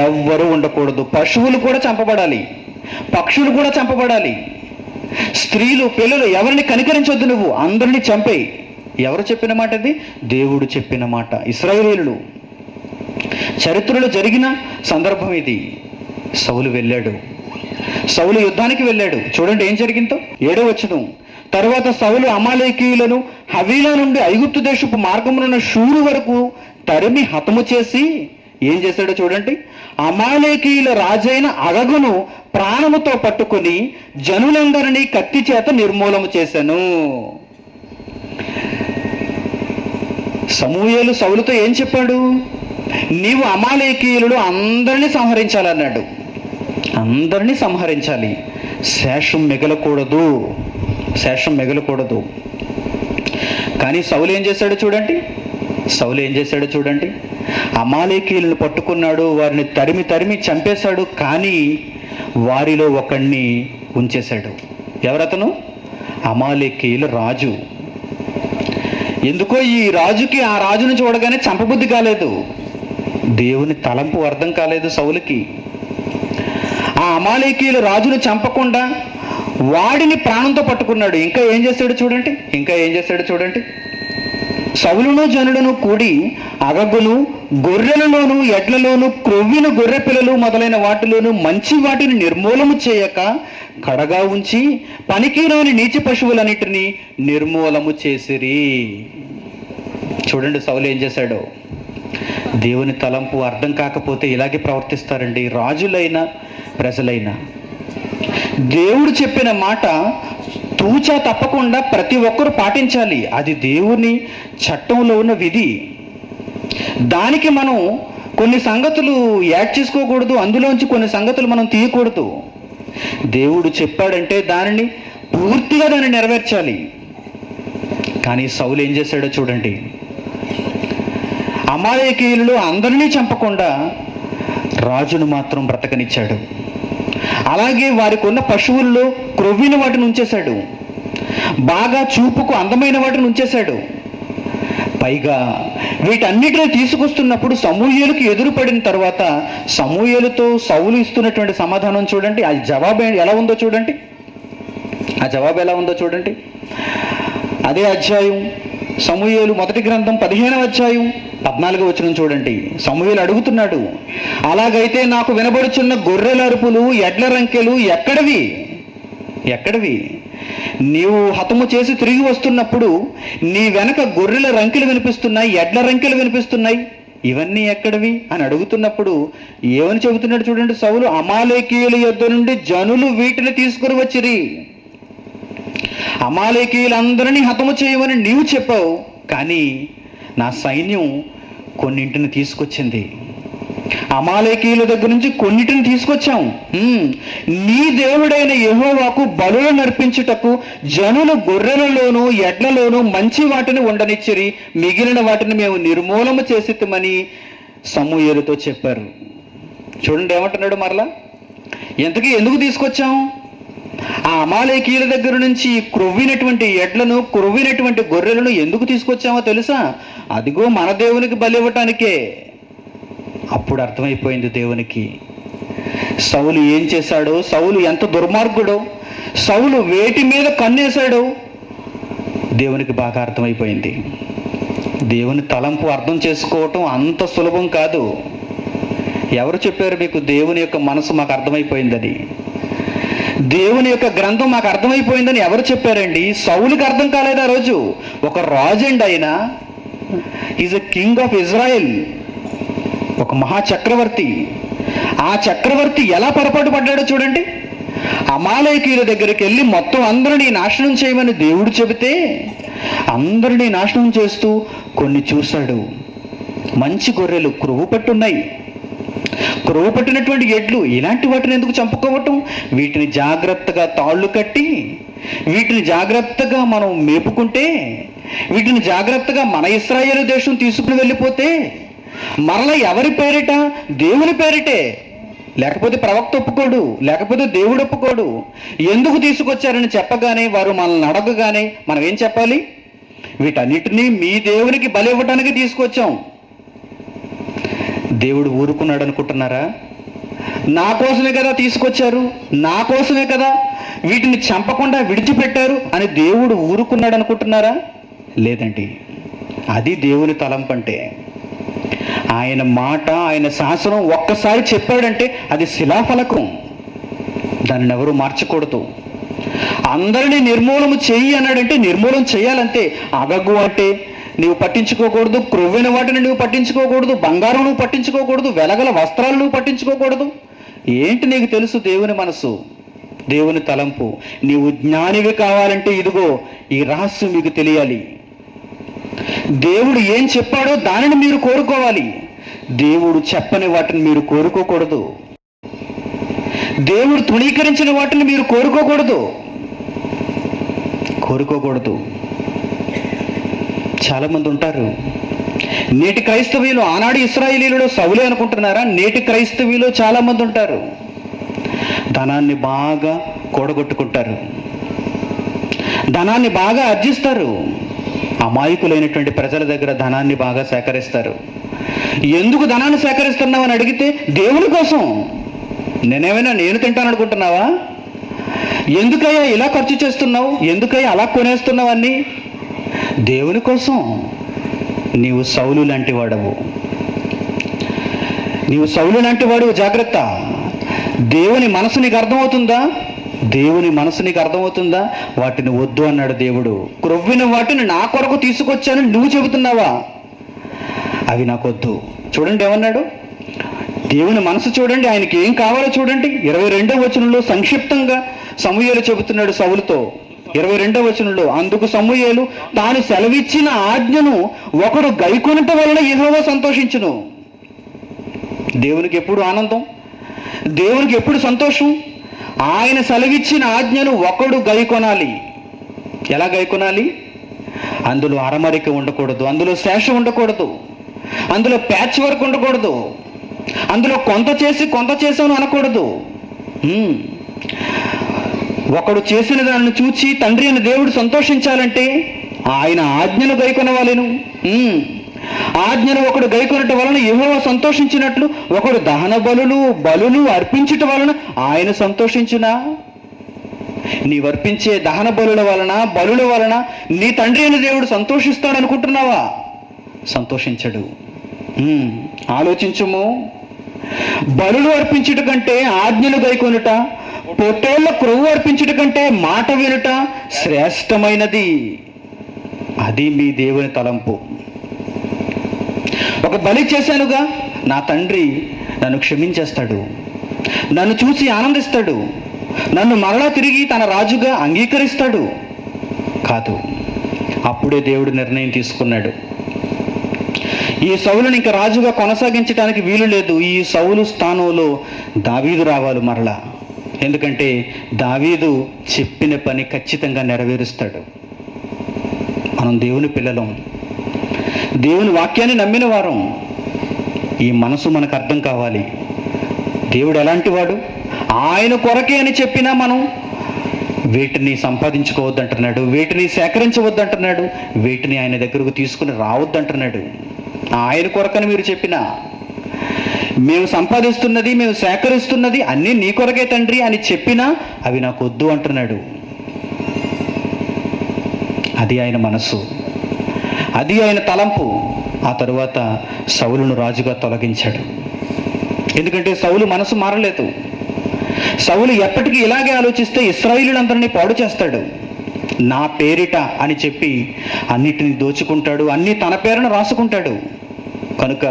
ఎవ్వరూ ఉండకూడదు. పశువులు కూడా చంపబడాలి, పక్షులు కూడా చంపబడాలి, స్త్రీలు, పిల్లలు ఎవరిని కనికరించొద్దు. నువ్వు అందరినీ చంపేయి. ఎవరు చెప్పిన మాట అది? దేవుడు చెప్పిన మాట. ఇశ్రాయేలీయులు చరిత్రలో జరిగిన సందర్భం ఇది. సౌలు వెళ్ళాడు, సౌలు యుద్ధానికి వెళ్ళాడు. చూడండి ఏం జరిగిందో. 7వ వచనం, తరువాత సౌలు అమాలేకీయులను హవీలా నుండి ఐగుప్తు దేశపు మార్గమున షూరు వరకు తరిమి హతము చేసి ఏం చేశాడో చూడండి. అమాలేకీయుల రాజైన అగగును ప్రాణముతో పట్టుకొని జనులందరినీ కత్తి చేత నిర్మూలము చేశాను. సమూయేలు సౌలుతో ఏం చెప్పాడు? నీవు అమాలేకీయులు అందరినీ సంహరించాలన్నాడు. అందరినీ సంహరించాలి, శేషం మిగలకూడదు, శేషం మిగలకూడదు. కానీ సౌలు ఏం చేశాడో చూడండి. సౌలు ఏం చేశాడో చూడండి. అమాలేకీయులను పట్టుకున్నాడు, వారిని తరిమి తరిమి చంపేశాడు. కానీ వారిలో ఒకడిని ఉంచేశాడు. ఎవరతను? అమాలేకీయుల రాజు. ఎందుకో ఈ రాజుకి ఆ రాజును చూడగానే చంపబుద్ధి కాలేదు. దేవుని తలంపు అర్థం కాలేదు సౌలుకి. ఆ అమాలేకీయుల రాజును చంపకుండా వాడిని ప్రాణంతో పట్టుకున్నాడు. ఇంకా ఏం చేశాడు చూడండి. సౌలును జనులను కూడి అగగును, గొర్రెలలోను, ఎడ్లలోను, క్రొవ్విన గొర్రె పిల్లలు మొదలైన వాటిలోను మంచి వాటిని నిర్మూలము చేయక కడగా ఉంచి పనికిరాని నీచి పశువులన్నిటినీ నిర్మూలము చేసిరి. చూడండి సౌలు ఏం చేశాడో. దేవుని తలంపు అర్థం కాకపోతే ఇలాగే ప్రవర్తిస్తారండి రాజులైనా ప్రజలైనా. దేవుడు చెప్పిన మాట తూచా తప్పకుండా ప్రతి ఒక్కరూ పాటించాలి. అది దేవుని చట్టంలో ఉన్న విధి. దానికి మనం కొన్ని సంగతులు యాడ్ చేసుకోకూడదు, అందులోంచి కొన్ని సంగతులు మనం తీయకూడదు. దేవుడు చెప్పాడంటే దానిని పూర్తిగా దాన్ని నెరవేర్చాలి. కానీ సౌలు ఏం చేశాడో చూడండి. అమాలేకీయులు అందరినీ చంపకుండా రాజును మాత్రం బ్రతకనిచ్చాడు. అలాగే వారికి ఉన్న పశువుల్లో క్రొవ్విన వాటిని ఉంచేశాడు. బాగా చూపుకు అందమైన వాటిని ఉంచేశాడు. పైగా వీటన్నిటిని తీసుకొస్తున్నప్పుడు సమూయేలుకి ఎదురుపడిన తర్వాత సమూయేలుతో సౌలు ఇస్తున్నటువంటి సమాధానం చూడండి. ఆ జవాబు ఎలా ఉందో చూడండి. అదే అధ్యాయం సమూయేలు మొదటి గ్రంథం 15వ అధ్యాయం 14వ వచనం చూడండి. సమూయేలు అడుగుతున్నాడు, అలాగైతే నాకు వినబడుచున్న గొర్రెల అరుపులు ఎడ్ల రంకెలు ఎక్కడవి? నీవు హతము చేసి తిరిగి వస్తున్నప్పుడు నీ వెనక గొర్రెల రంకెలు వినిపిస్తున్నాయి, ఎడ్ల రంకెలు వినిపిస్తున్నాయి, ఇవన్నీ ఎక్కడవి అని అడుగుతున్నప్పుడు ఏమని చెబుతున్నాడు చూడండి సౌలు. అమాలేకీయుల యొద్ద నుండి జనులు వీటిని తీసుకుని వచ్చిరి. అమాలేకీయులందరినీ హతము చేయమని నీవు చెప్పావు, కానీ నా సైన్యం కొన్నింటిని తీసుకొచ్చింది. అమాలేకీయుల దగ్గర నుంచి కొన్నిటిని తీసుకొచ్చాం. నీ దేవుడైన యెహోవాకు బలులను అర్పించుటకు జనులు గొర్రెలలోనూ ఎడ్లలోనూ మంచి వాటిని ఉండనిచ్చిరి, మిగిలిన వాటిని మేము నిర్మూలన చేసిమని సమూయేలుతో చెప్పారు. చూడండి ఏమంటున్నాడు మరలా. ఎంతకీ ఎందుకు తీసుకొచ్చాం? ఆ అమాలేకీయుల దగ్గర నుంచి క్రొవ్వినటువంటి ఎడ్లను క్రొవ్వినటువంటి గొర్రెలను ఎందుకు తీసుకొచ్చామో తెలుసా? అదిగో మన దేవునికి బలి ఇవ్వటానికే. అప్పుడు అర్థమైపోయింది దేవునికి సౌలు ఏం చేశాడో, సౌలు ఎంత దుర్మార్గుడో, సౌలు వేటి మీద కన్నేశాడో దేవునికి బాగా అర్థమైపోయింది. దేవుని తలంపు అర్థం చేసుకోవటం అంత సులభం కాదు. ఎవరు చెప్పారు మీకు దేవుని యొక్క మనసు మాకు అర్థమైపోయిందని? దేవుని యొక్క గ్రంథం మాకు అర్థమైపోయిందని ఎవరు చెప్పారండి? సౌలుకి అర్థం కాలేదు ఆ రోజు. ఒక రాజు అండి ఆయన, is a king of Israel, ఒక మహాచక్రవర్తి. ఆ చక్రవర్తి ఎలా పొరపాటు పడ్డాడో చూడండి. అమాలేకీయుల దగ్గరికి వెళ్ళి మొత్తం అందరినీ నాశనం చేయమని దేవుడు చెబితే అందరినీ నాశనం చేస్తూ కొన్ని చూశాడు. మంచి గొర్రెలు క్రొవ్వు పట్టున్నాయి, క్రొవ్వు పట్టినటువంటి ఎడ్లు, ఇలాంటి వాటిని ఎందుకు చంపుకోవటం? వీటిని జాగ్రత్తగా తాళ్ళు కట్టి వీటిని జాగ్రత్తగా మనం మేపుకుంటే, వీటిని జాగ్రత్తగా మన ఇశ్రాయేలు దేశం తీసుకుని వెళ్ళిపోతే మరలా ఎవరి పేరిట? దేవుని పేరిటే. లేకపోతే ప్రవక్త ఒప్పుకోడు, లేకపోతే దేవుడు ఒప్పుకోడు. ఎందుకు తీసుకొచ్చారని చెప్పగానే, వారు మనల్ని అడగగానే మనం ఏం చెప్పాలి? వీటన్నిటినీ మీ దేవునికి బలి ఇవ్వటానికి తీసుకొచ్చాం. దేవుడు ఊరుకున్నాడు అనుకుంటున్నారా? నా కోసమే కదా తీసుకొచ్చారు, నా కోసమే కదా వీటిని చంపకుండా విడిచిపెట్టారు అని దేవుడు ఊరుకున్నాడు అనుకుంటున్నారా? లేదండి. అది దేవుని తలంపు అంటే. ఆయన మాట, ఆయన శాసనం ఒక్కసారి చెప్పాడంటే అది శిలాఫలకం, దానిని ఎవరు మార్చకూడదు. అందరినీ నిర్మూలన చెయ్యి అన్నాడంటే నిర్మూలన చేయాలంతే. అగగు అంటే నువ్వు పట్టించుకోకూడదు, క్రొవ్విన వాటిని నువ్వు పట్టించుకోకూడదు, బంగారం నువ్వు పట్టించుకోకూడదు, వెలగల వస్త్రాలు నువ్వు పట్టించుకోకూడదు. ఏంటి నీకు తెలుసు దేవుని మనసు, దేవుని తలంపు? నీవు జ్ఞానివి కావాలంటే ఇదిగో ఈ రహస్యం మీకు తెలియాలి. దేవుడు ఏం చెప్పాడో దానిని మీరు కోరుకోవాలి. దేవుడు చెప్పని వాటిని మీరు కోరుకోకూడదు. దేవుడు తృణీకరించిన వాటిని మీరు కోరుకోకూడదు. చాలామంది ఉంటారు. నేటి క్రైస్తవులు ఆనాడు ఇశ్రాయేలీయులలో సౌలే అనుకుంటున్నారా? నేటి క్రైస్తవులు చాలామంది ఉంటారు. ధనాన్ని బాగా కూడగొట్టుకుంటారు, ధనాన్ని బాగా ఆర్జిస్తారు. అమాయకులైనటువంటి ప్రజల దగ్గర ధనాన్ని బాగా సేకరిస్తారు. ఎందుకు ధనాన్ని సేకరిస్తున్నావు అని అడిగితే దేవుని కోసం. నేను తింటాను అనుకుంటున్నావా? ఎందుకయ్యా ఇలా ఖర్చు చేస్తున్నావు, ఎందుకయ్యా అలా కొనేస్తున్నావు అన్నీ? దేవుని కోసం. నీవు సౌలు లాంటి వాడవు, నీవు సౌలు లాంటి వాడు. జాగ్రత్త. దేవుని మనసు నీకు అర్థమవుతుందా? దేవుని మనసు నీకు అర్థమవుతుందా? వాటిని వద్దు అన్నాడు దేవుడు. క్రొవ్విన వాటిని నా కొరకు తీసుకొచ్చానని నువ్వు చెబుతున్నావా? అవి నాకొద్దు. చూడండి ఏమన్నాడు, దేవుని మనసు చూడండి, ఆయనకి ఏం కావాలో చూడండి. 22వ వచనంలో సంక్షిప్తంగా సమూయేలు చెబుతున్నాడు సౌలుతో. 22వ వచనంలో, అందుకు సమూయేలు తాను సెలవిచ్చిన ఆజ్ఞను ఒకడు గైకొనుట వలన యెహోవా సంతోషించును. దేవునికి ఎప్పుడు ఆనందం, దేవునికి ఎప్పుడు సంతోషం? ఆయన సెలవిచ్చిన ఆజ్ఞను ఒకడు గైకొనాలి. ఎలా గైకొనాలి? అందులో అరమరిక ఉండకూడదు, అందులో శేషం ఉండకూడదు, అందులో ప్యాచ్ వర్క్ ఉండకూడదు, అందులో కొంత చేసాను అనకూడదు. ఒకడు చేసిన దానిని చూచి తండ్రి అయిన దేవుడు సంతోషించాలంటే ఆయన ఆజ్ఞను గైకొనవాలేను. ఆజ్ఞను ఒకడు గైకొనట వలన యెహోవా సంతోషించినట్లు ఒకడు దహన బలులు అర్పించుట వలన ఆయన సంతోషించునా? నీవర్పించే దహన బలుల వలన నీ తండ్రి అయిన దేవుడు సంతోషిస్తాడనుకుంటున్నావా? సంతోషించడు. ఆలోచించుము. బలులు అర్పించుట కంటే ఆజ్ఞలు గైకొనుట, పొట్టేళ్ల క్రొవ్వు అర్పించుట కంటే మాట వినుట శ్రేష్టమైనది. అది మీ దేవుని తలంపు. ఒక బలి చేశానుగా, నా తండ్రి నన్ను క్షమించేస్తాడు, నన్ను చూసి ఆనందిస్తాడు, నన్ను మరలా తిరిగి తన రాజుగా అంగీకరిస్తాడు కాదు. అప్పుడే దేవుడు నిర్ణయం తీసుకున్నాడు, ఈ సౌలుని ఇంకా రాజుగా కొనసాగించడానికి వీలు లేదు. ఈ సౌలు స్థానంలో దావీదు రావాలి మరలా. ఎందుకంటే దావీదు చెప్పిన పని ఖచ్చితంగా నెరవేరుస్తాడు. మనం దేవుని పిల్లలం, దేవుని వాక్యాన్ని నమ్మిన వారం. ఈ మనసు మనకు అర్థం కావాలి. దేవుడు ఎలాంటి వాడు? ఆయన కొరకే అని చెప్పినా మనం వీటిని సంపాదించుకోవద్దంటున్నాడు, వీటిని సేకరించవద్దంటున్నాడు, వీటిని ఆయన దగ్గరకు తీసుకుని రావద్దంటున్నాడు. ఆయన కొరకని మీరు చెప్పినా, మేము సంపాదిస్తున్నది, మేము సేకరిస్తున్నది అన్నీ నీ కొరకే తండ్రి అని చెప్పినా అవి నాకు వద్దు అంటున్నాడు. అది ఆయన మనస్సు, అది ఆయన తలంపు. ఆ తరువాత సౌలును రాజుగా తొలగించాడు. ఎందుకంటే సౌలు మనసు మారలేదు. సౌలు ఎప్పటికీ ఇలాగే ఆలోచిస్తే ఇశ్రాయేలులందరినీ పాడు చేస్తాడు. నా పేరిట అని చెప్పి అన్నిటిని దోచుకుంటాడు, అన్నీ తన పేరును రాసుకుంటాడు. కనుక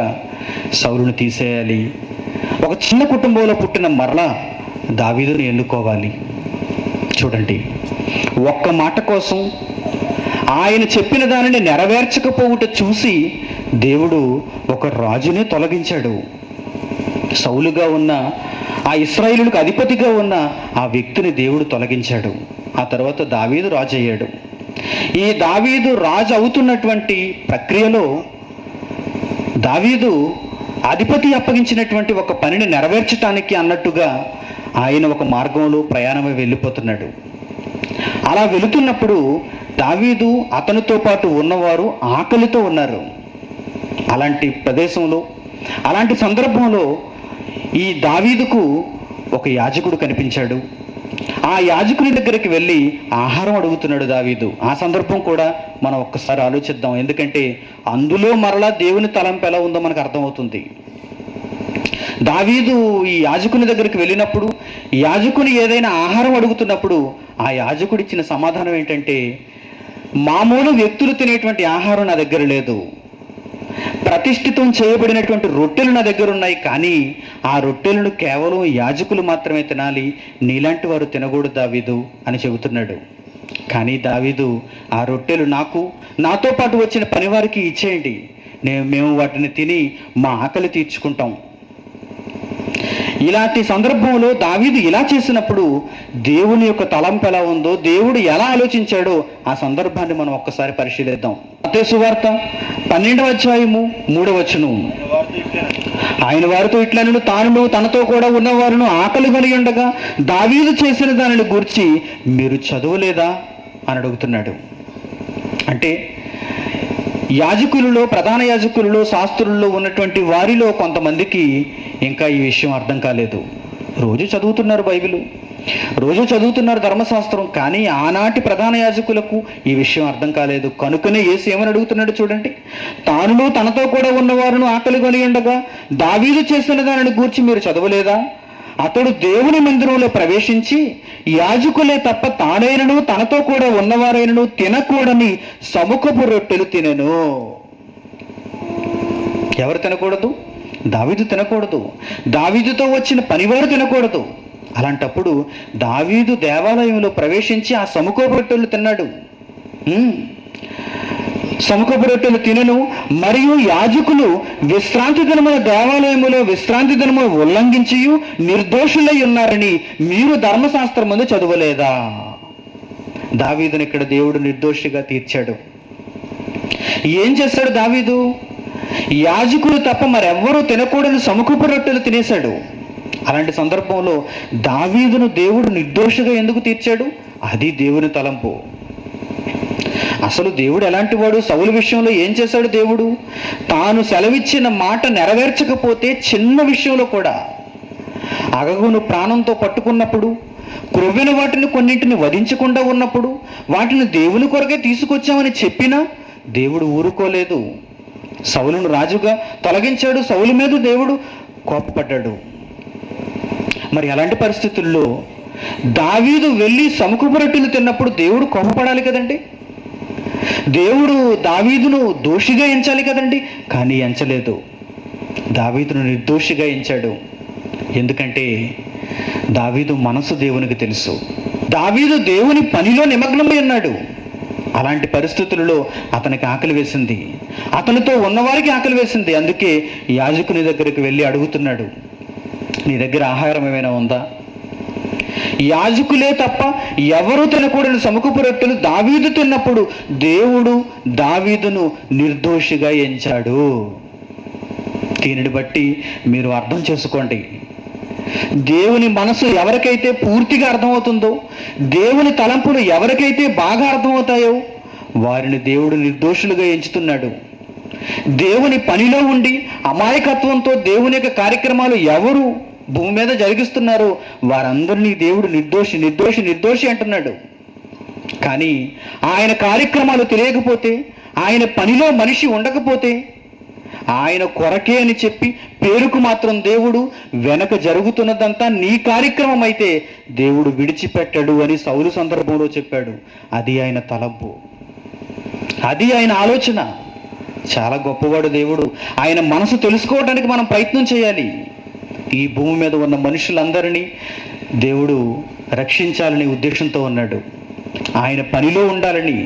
సౌలును తీసేయాలి. ఒక చిన్న కుటుంబంలో పుట్టిన మరలా దావీదుని ఎన్నుకోవాలి. చూడండి, ఒక్క మాట కోసం ఆయన చెప్పిన దానిని నెరవేర్చకపోవుట చూసి దేవుడు ఒక రాజుని తొలగించాడు. సౌలుగా ఉన్న ఆ ఇశ్రాయేలులకు అధిపతిగా ఉన్న ఆ వ్యక్తిని దేవుడు తొలగించాడు. ఆ తర్వాత దావీదు రాజు అయ్యాడు. ఈ దావీదు రాజు అవుతున్నటువంటి ప్రక్రియలో దావీదు అధిపతి అప్పగించినటువంటి ఒక పనిని నెరవేర్చటానికి అన్నట్టుగా ఆయన ఒక మార్గంలో ప్రయాణమై వెళ్ళిపోతున్నాడు. అలా వెళుతున్నప్పుడు దావీదు అతనితో పాటు ఉన్నవారు ఆకలితో ఉన్నారు. అలాంటి ప్రదేశంలో, అలాంటి సందర్భంలో ఈ దావీదుకు ఒక యాజకుడు కనిపించాడు. ఆ యాజకుని దగ్గరికి వెళ్ళి ఆహారం అడుగుతున్నాడు దావీదు. ఆ సందర్భం కూడా మనం ఒక్కసారి ఆలోచిద్దాం. ఎందుకంటే అందులో మరలా దేవుని తలంపు ఎలా ఉందో మనకు అర్థమవుతుంది. దావీదు ఈ యాజకుని దగ్గరికి వెళ్ళినప్పుడు, యాజకుని ఏదైనా ఆహారం అడుగుతున్నప్పుడు ఆ యాజకుడు ఇచ్చిన సమాధానం ఏంటంటే, మామూలు వ్యక్తులు తినేటువంటి ఆహారం నా దగ్గర లేదు, ప్రతిష్ఠితం చేయబడినటువంటి రొట్టెలు నా దగ్గర ఉన్నాయి, కానీ ఆ రొట్టెలను కేవలం యాజకులు మాత్రమే తినాలి, నీలాంటి వారు తినకూడదు దావీదు అని చెబుతున్నాడు. కానీ దావీదు, ఆ రొట్టెలు నాతో పాటు వచ్చిన పనివారికి ఇచ్చేయండి, మేము వాటిని తిని మా ఆకలి తీర్చుకుంటాం. ఇలాంటి సందర్భంలో దావీదు ఇలా చేసినప్పుడు దేవుని యొక్క తలంపు ఎలా ఉందో, దేవుడు ఎలా ఆలోచించాడో ఆ సందర్భాన్ని మనం ఒక్కసారి పరిశీలిద్దాం. మత్తయి సువార్త 12వ అధ్యాయము 3వ వచనం. ఆయన వారితో ఇట్లనెను, తానును తనతో కూడా ఉన్నవారును ఆకలి కొని ఉండగా దావీదు చేసిన దానిని గూర్చి మీరు చదవలేదా అని అడుగుతున్నాడు. అంటే యాజకులలో, ప్రధాన యాజకులలో, శాస్త్రులలో ఉన్నటువంటి వారిలో కొంతమందికి ఇంకా ఈ విషయం అర్థం కాలేదు. రోజు చదువుతున్నారు బైబిల్, రోజు చదువుతున్నారు ధర్మశాస్త్రం, కానీ ఆనాటి ప్రధాన యాజకులకు ఈ విషయం అర్థం కాలేదు. కనుకనే యేసు ఏమని అడుగుతున్నాడు చూడండి, తానును తనతో కూడా ఉన్నవారును ఆకలి కొని ఉండగా దావీదు చేసిన దానిని గూర్చి మీరు చదవలేదా? అతడు దేవుని మందిరంలో ప్రవేశించి యాజకులే తప్ప తానైనను తనతో కూడా ఉన్నవారైనను తినకూడని సముఖపు రొట్టెలు తినెను. ఎవరు తినకూడదు? దావీదు తినకూడదు. దావీదుతో వచ్చిన పనివారు తినకూడదు. అలాంటప్పుడు దావీదు దేవాలయంలో ప్రవేశించి ఆ సముఖోపు రొట్టెలు తిన్నాడు. సముఖోపు రొట్టెలు తినను, మరియు యాజకులు విశ్రాంతి దినమున దేవాలయములో విశ్రాంతి దినమును ఉల్లంఘించి నిర్దోషులై ఉన్నారని మీరు ధర్మశాస్త్రమందు చదవలేదా? దావీదుని ఇక్కడ దేవుడు నిర్దోషిగా తీర్చాడు. ఏం చేశాడు దావీదు? యాజకులు తప్ప మరెవ్వరూ తినకూడని సముఖపు రొట్టెలు తినేశాడు. అలాంటి సందర్భంలో దావీదును దేవుడు నిర్దోషిగా ఎందుకు తీర్చాడు? అది దేవుని తలంపు. అసలు దేవుడు ఎలాంటి వాడు? సౌలు విషయంలో ఏం చేశాడు దేవుడు? తాను సెలవిచ్చిన మాట నెరవేర్చకపోతే చిన్న విషయంలో కూడా అగగును ప్రాణంతో పట్టుకున్నప్పుడు, క్రొవ్విన వాటిని కొన్నింటిని వధించకుండా ఉన్నప్పుడు వాటిని దేవుని కొరకే తీసుకొచ్చామని చెప్పినా దేవుడు ఊరుకోలేదు. సౌలును రాజుగా తొలగించాడు. సౌలు మీద దేవుడు కోపపడ్డాడు. మరి అలాంటి పరిస్థితుల్లో దావీదు వెళ్ళి సముఖపు రొట్టెలు తిన్నప్పుడు దేవుడు కోపపడాలి కదండి. దేవుడు దావీదును దోషిగా ఎంచాలి కదండి. కానీ ఎంచలేదు. దావీదును నిర్దోషిగా ఎంచాడు. ఎందుకంటే దావీదు మనసు దేవునికి తెలుసు. దావీదు దేవుని పనిలో నిమగ్నమై ఉన్నాడు. అలాంటి పరిస్థితులలో అతనికి ఆకలి వేసింది. అతనితో ఉన్నవారికి ఆకలి వేసింది. అందుకే యాజకుని దగ్గరికి వెళ్ళి అడుగుతున్నాడు, నీ దగ్గర ఆహారం ఏమైనా ఉందా? యాజకులే తప్ప ఎవరూ తినకూడని సముఖపు రొట్టెలు దావీదు తిన్నప్పుడు దేవుడు దావీదును నిర్దోషిగా ఎంచాడు. దీనిని బట్టి మీరు అర్థం చేసుకోండి, దేవుని మనసు ఎవరికైతే పూర్తిగా అర్థమవుతుందో, దేవుని తలంపులు ఎవరికైతే బాగా అర్థమవుతాయో వారిని దేవుడు నిర్దోషులుగా ఎంచుతున్నాడు. దేవుని పనిలో ఉండి అమాయకత్వంతో దేవుని యొక్క కార్యక్రమాలు ఎవరు భూమి మీద జరిగిస్తున్నారో వారందరినీ దేవుడు నిర్దోషి నిర్దోషి నిర్దోషి అంటున్నాడు. కానీ ఆయన కార్యక్రమాలు తెలియకపోతే, ఆయన పనిలో మనిషి ఉండకపోతే, ఆయన కొరకే అని చెప్పి పేరుకు మాత్రం దేవుడు వెనక జరుగుతున్నదంతా నీ కార్యక్రమం అయితే దేవుడు విడిచిపెట్టడు అని సౌలు సందర్భంలో చెప్పాడు. అది ఆయన తలంపు, అది ఆయన ఆలోచన. చాలా గొప్పవాడు దేవుడు. ఆయన మనసు తెలుసుకోవడానికి మనం ప్రయత్నం చేయాలి. ఈ భూమి మీద ఉన్న మనుషులందరినీ దేవుడు రక్షించాలనే ఉద్దేశంతో ఉన్నాడు. ఆయన పనిలో ఉండాలని.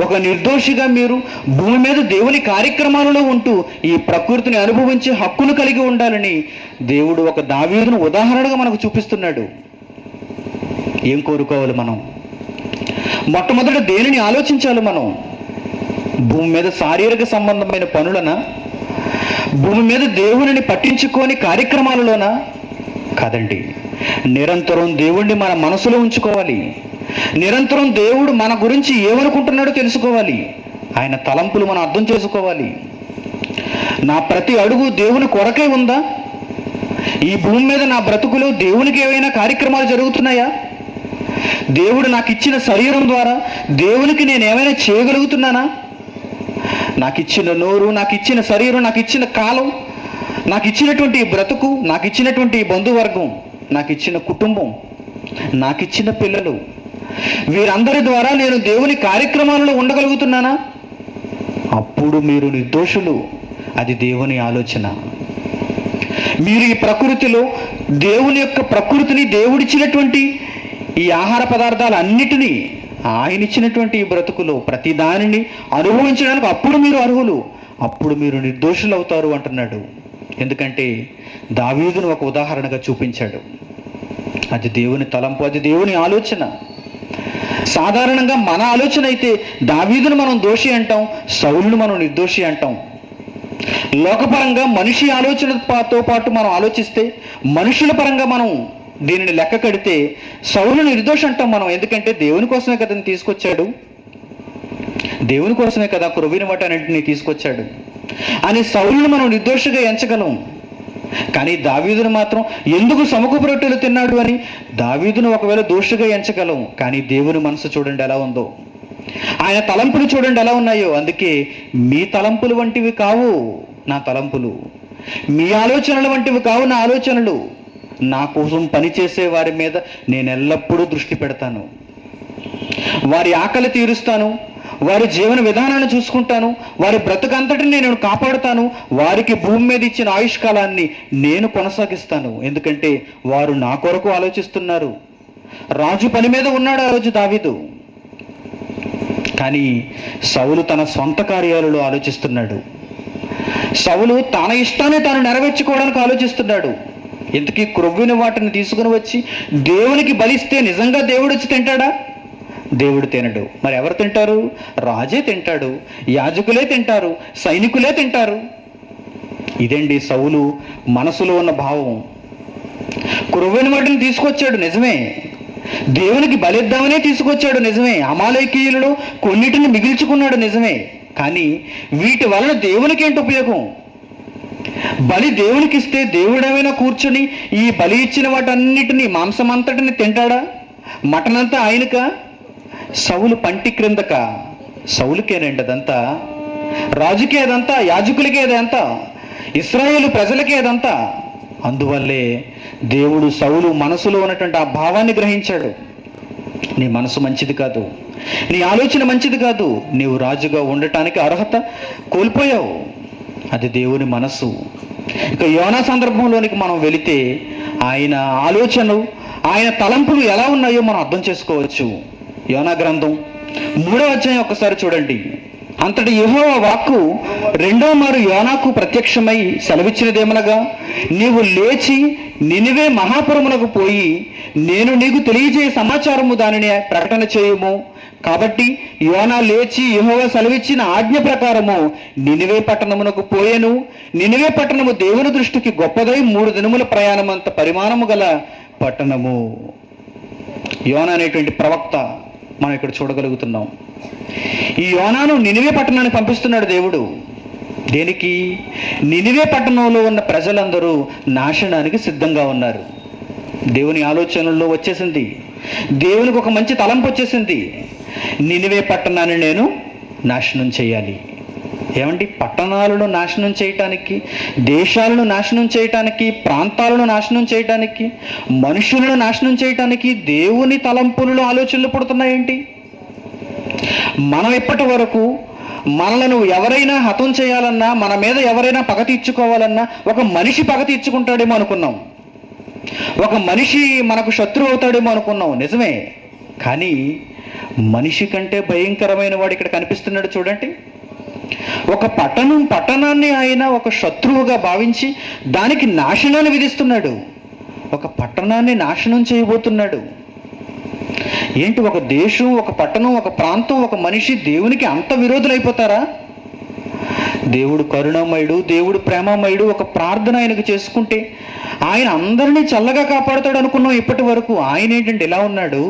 ఒక నిర్దోషిగా మీరు భూమి మీద దేవుని కార్యక్రమాలలో ఉంటూ ఈ ప్రకృతిని అనుభవించే హక్కును కలిగి ఉండాలని దేవుడు ఒక దావీదును ఉదాహరణగా మనకు చూపిస్తున్నాడు. ఏం కోరుకోవాలి మనం? మొట్టమొదట దేనిని ఆలోచించాలి మనం? భూమి మీద శారీరక సంబంధమైన పనులనా? భూమి మీద దేవునిని పట్టించుకొని కార్యక్రమాలలోనా? కాదండి. నిరంతరం దేవుణ్ణి మన మనసులో ఉంచుకోవాలి. నిరంతరం దేవుడు మన గురించి ఏమనుకుంటున్నాడో తెలుసుకోవాలి. ఆయన తలంపులు మనం అర్థం చేసుకోవాలి. నా ప్రతి అడుగు దేవుని కొరకే ఉందా? ఈ భూమి మీద నా బ్రతుకులో దేవునికి ఏవైనా కార్యక్రమాలు జరుగుతున్నాయా? దేవుడు నాకు ఇచ్చిన శరీరం ద్వారా దేవునికి నేను ఏమైనా చేయగలుగుతున్నానా? నాకు ఇచ్చిన నోరు, నాకు ఇచ్చిన శరీరం, నాకు ఇచ్చిన కాలం, నాకు ఇచ్చినటువంటి బ్రతుకు, నాకు ఇచ్చినటువంటి బంధువర్గం, నాకు ఇచ్చిన కుటుంబం, నాకు ఇచ్చిన పిల్లలు, వీరందరి ద్వారా నేను దేవుని కార్యక్రమాలలో ఉండగలుగుతున్నానా? అప్పుడు మీరు నిర్దోషులు. అది దేవుని ఆలోచన. మీరు ఈ ప్రకృతిలో దేవుని యొక్క ప్రకృతిని, దేవుడిచ్చినటువంటి ఈ ఆహార పదార్థాలన్నిటినీ, ఆయన ఇచ్చినటువంటి ఈ బ్రతుకులో ప్రతి దానిని అనుభవించడానికి అప్పుడు మీరు అర్హులు, అప్పుడు మీరు నిర్దోషులు అవుతారు అంటున్నాడు. ఎందుకంటే దావీదును ఒక ఉదాహరణగా చూపించాడు. అది దేవుని తలంపు, అది దేవుని ఆలోచన. సాధారణంగా మన ఆలోచన అయితే దావీదును మనం దోషి అంటాం, సౌలును మనం నిర్దోషి అంటాం. లోకపరంగా మనిషి ఆలోచనతో పాటు మనం ఆలోచిస్తే, మనుషుల పరంగా మనం దీనిని లెక్క కడితే సౌలును నిర్దోషి అంటాం మనం. ఎందుకంటే దేవుని కోసమే కదా తీసుకొచ్చాడు, దేవుని కోసమే కదా క్రొవ్విన వాటన్నింటినీ తీసుకొచ్చాడు అని సౌలును మనం నిర్దోషిగా ఎంచగలం. కానీ దావీదును మాత్రం ఎందుకు సముఖపు రొట్టెలు తిన్నాడు అని దావీదును ఒకవేళ దోషిగా ఎంచగలం. కానీ దేవుని మనసు చూడండి ఎలా ఉందో, ఆయన తలంపులు చూడండి ఎలా ఉన్నాయో. అందుకే మీ తలంపులు వంటివి కావు నా తలంపులు, మీ ఆలోచనలు వంటివి కావు నా ఆలోచనలు. నా కోసం పనిచేసే వారి మీద నేను ఎల్లప్పుడూ దృష్టి పెడతాను, వారి ఆకలి తీరుస్తాను, వారి జీవన విధానాన్ని చూసుకుంటాను, వారి బ్రతుకంతటిని నేను కాపాడుతాను, వారికి భూమి మీద ఇచ్చిన ఆయుష్కాలాన్ని నేను కొనసాగిస్తాను. ఎందుకంటే వారు నా కొరకు ఆలోచిస్తున్నారు. రాజు పని మీద ఉన్నాడు ఆ రోజు దావీదు. కానీ సౌలు తన సొంత కార్యాలలో ఆలోచిస్తున్నాడు. సౌలు తన ఇష్టాన్ని తాను నెరవేర్చుకోవడానికి ఆలోచిస్తున్నాడు. ఇంతకీ క్రొవ్విన వాటిని తీసుకుని వచ్చి దేవునికి బలిస్తే నిజంగా దేవుడు వచ్చి తింటాడా? దేవుడు తినడు. మరి ఎవరు తింటారు? రాజే తింటాడు, యాజకులే తింటారు, సైనికులే తింటారు. ఇదండి సౌలు మనసులో ఉన్న భావం. క్రొవ్విన వాటిని తీసుకొచ్చాడు నిజమే, దేవునికి బలిద్దామనే తీసుకొచ్చాడు నిజమే, అమాలేకీయులలో కొన్నిటిని మిగిల్చుకున్నాడు నిజమే. కానీ వీటి వలన దేవునికి ఏంటి ఉపయోగం? బలి దేవునికి ఇస్తే దేవుడేమైనా కూర్చుని ఈ బలి ఇచ్చిన వాటన్నిటిని, మాంసమంతటిని తింటాడా? మటన్ అంతా ఆయనక? సౌలు పంటి క్రిందక? సౌలుకేనండి అదంతా. రాజుకే అదంతా, యాజకులకే అదంతా, ఇశ్రాయేలు ప్రజలకే అదంతా. అందువల్లే దేవుడు సౌలు మనసులో ఉన్నటువంటి ఆ భావాన్ని గ్రహించాడు. నీ మనసు మంచిది కాదు, నీ ఆలోచన మంచిది కాదు, నీవు రాజుగా ఉండటానికి అర్హత కోల్పోయావు. అది దేవుని మనసు. ఇక యోనా సందర్భంలోనికి మనం వెళితే ఆయన ఆలోచనలు, ఆయన తలంపులు ఎలా ఉన్నాయో మనం అర్థం చేసుకోవచ్చు. యోనా గ్రంథం 3వ అధ్యాయం ఒకసారి చూడండి. అంతటి యెహోవా వాక్కు రెండో మారు యోనాకు ప్రత్యక్షమై సెలవిచ్చినదేమనగా, నీవు లేచి నినివే మహాపురమునకు పోయి నేను నీకు తెలియజేయ సమాచారము దానిని ప్రకటన చేయుము. కాబట్టి యోనా లేచి యెహోవా సెలవిచ్చిన ఆజ్ఞ ప్రకారము నినివే పట్టణమునకు పోయెను. నినివే పట్టణము దేవుని దృష్టికి గొప్పదై 3 దినముల ప్రయాణమంత పరిమాణము గల పట్టణము. యోనా అనేటువంటి ప్రవక్త మనం ఇక్కడ చూడగలుగుతున్నాం. ఈ యోనాను నినివే పట్టణానికి పంపిస్తున్నాడు దేవుడు. దేనికి? నినివే పట్టణంలో ఉన్న ప్రజలందరూ నాశనానికి సిద్ధంగా ఉన్నారు. దేవుని ఆలోచనల్లో వచ్చేసింది, దేవునికి ఒక మంచి తలంపు వచ్చేసింది. నినివే పట్టణాన్ని నేను నాశనం చేయాలి. ఏమండి, పట్టణాలను నాశనం చేయటానికి, దేశాలను నాశనం చేయటానికి, ప్రాంతాలను నాశనం చేయటానికి, మనుషులను నాశనం చేయటానికి దేవుని తలంపులలో ఆలోచనలు పుడుతున్నాయేంటి? మనం ఇప్పటి వరకు మనలను ఎవరైనా హతం చేయాలన్నా, మన మీద ఎవరైనా పగ తీర్చుకోవాలన్నా ఒక మనిషి పగ తీర్చుకుంటాడేమో అనుకున్నాం, ఒక మనిషి మనకు శత్రువు అవుతాడేమో అనుకున్నాం. నిజమే. కానీ మనిషి కంటే భయంకరమైన వాడు ఇక్కడ కనిపిస్తున్నాడు. చూడండి, ఒక పట్టణాన్ని ఆయన ఒక శత్రువుగా భావించి దానికి నాశనాన్ని విధిస్తున్నాడు. ఒక పట్టణాన్ని నాశనం చేయబోతున్నాడు. ఏంటి, ఒక దేశం, ఒక పట్టణం, ఒక ప్రాంతం, ఒక మనిషి దేవునికి అంత విరోధులైపోతారా? దేవుడు కరుణామయుడు, దేవుడు ప్రేమమయుడు. ఒక ప్రార్థన ఆయనకు చేసుకుంటే ఆయన అందరినీ చల్లగా కాపాడుతాడు అనుకున్నాం ఇప్పటి వరకు. ఆయన ఏంటంటే ఇలా ఉన్నాడు.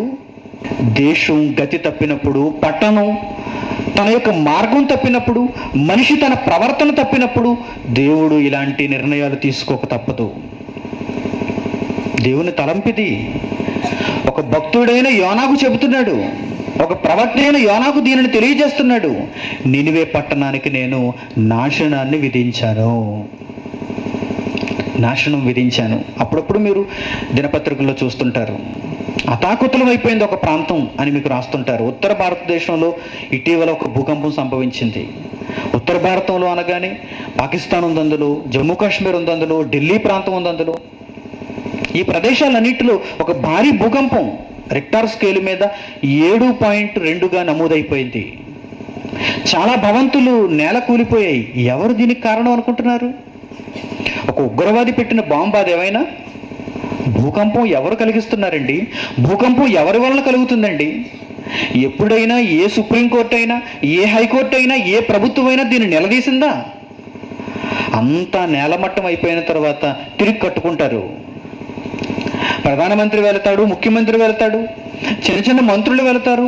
దేశం గతి తప్పినప్పుడు, పట్టణం తన యొక్క మార్గం తప్పినప్పుడు, మనిషి తన ప్రవర్తన తప్పినప్పుడు దేవుడు ఇలాంటి నిర్ణయాలు తీసుకోక తప్పదు. దేవుని తలంపిది. ఒక భక్తుడైన యోనాకు చెబుతున్నాడు, ఒక ప్రవక్త అయిన యోనాకు దీనిని తెలియజేస్తున్నాడు. నినివే పట్టణానికి నేను నాశనాన్ని విధించాను, నాశనం విధించాను. అప్పుడప్పుడు మీరు దినపత్రికల్లో చూస్తుంటారు, అతాకుతలం అయిపోయింది ఒక ప్రాంతం అని మీకు రాస్తుంటారు. ఉత్తర భారతదేశంలో ఇటీవల ఒక భూకంపం సంభవించింది. ఉత్తర భారతంలో అనగానే పాకిస్తాన్ ఉంది అందులో, జమ్మూ కాశ్మీర్ ఉంది అందులో, ఢిల్లీ ప్రాంతం ఉంది అందులో. ఈ ప్రదేశాలన్నింటిలో ఒక భారీ భూకంపం రిక్టార్ స్కేలు మీద 7.2గా నమోదైపోయింది. చాలా భవంతులు నేల కూలిపోయాయి. ఎవరు దీనికి కారణం అనుకుంటున్నారు? ఒక ఉగ్రవాది పెట్టిన బాంబు అదేమైనా? భూకంపం ఎవరు కలిగిస్తున్నారండి? భూకంపం ఎవరి వలన కలుగుతుందండి? ఎప్పుడైనా ఏ సుప్రీంకోర్టు అయినా, ఏ హైకోర్టు అయినా, ఏ ప్రభుత్వం అయినా దీన్ని నిలదీసిందా? అంతా నేలమట్టం అయిపోయిన తర్వాత తిరిగి కట్టుకుంటారు. ప్రధానమంత్రి వెళతాడు, ముఖ్యమంత్రి వెళతాడు, చిన్న చిన్న మంత్రులు వెళతారు,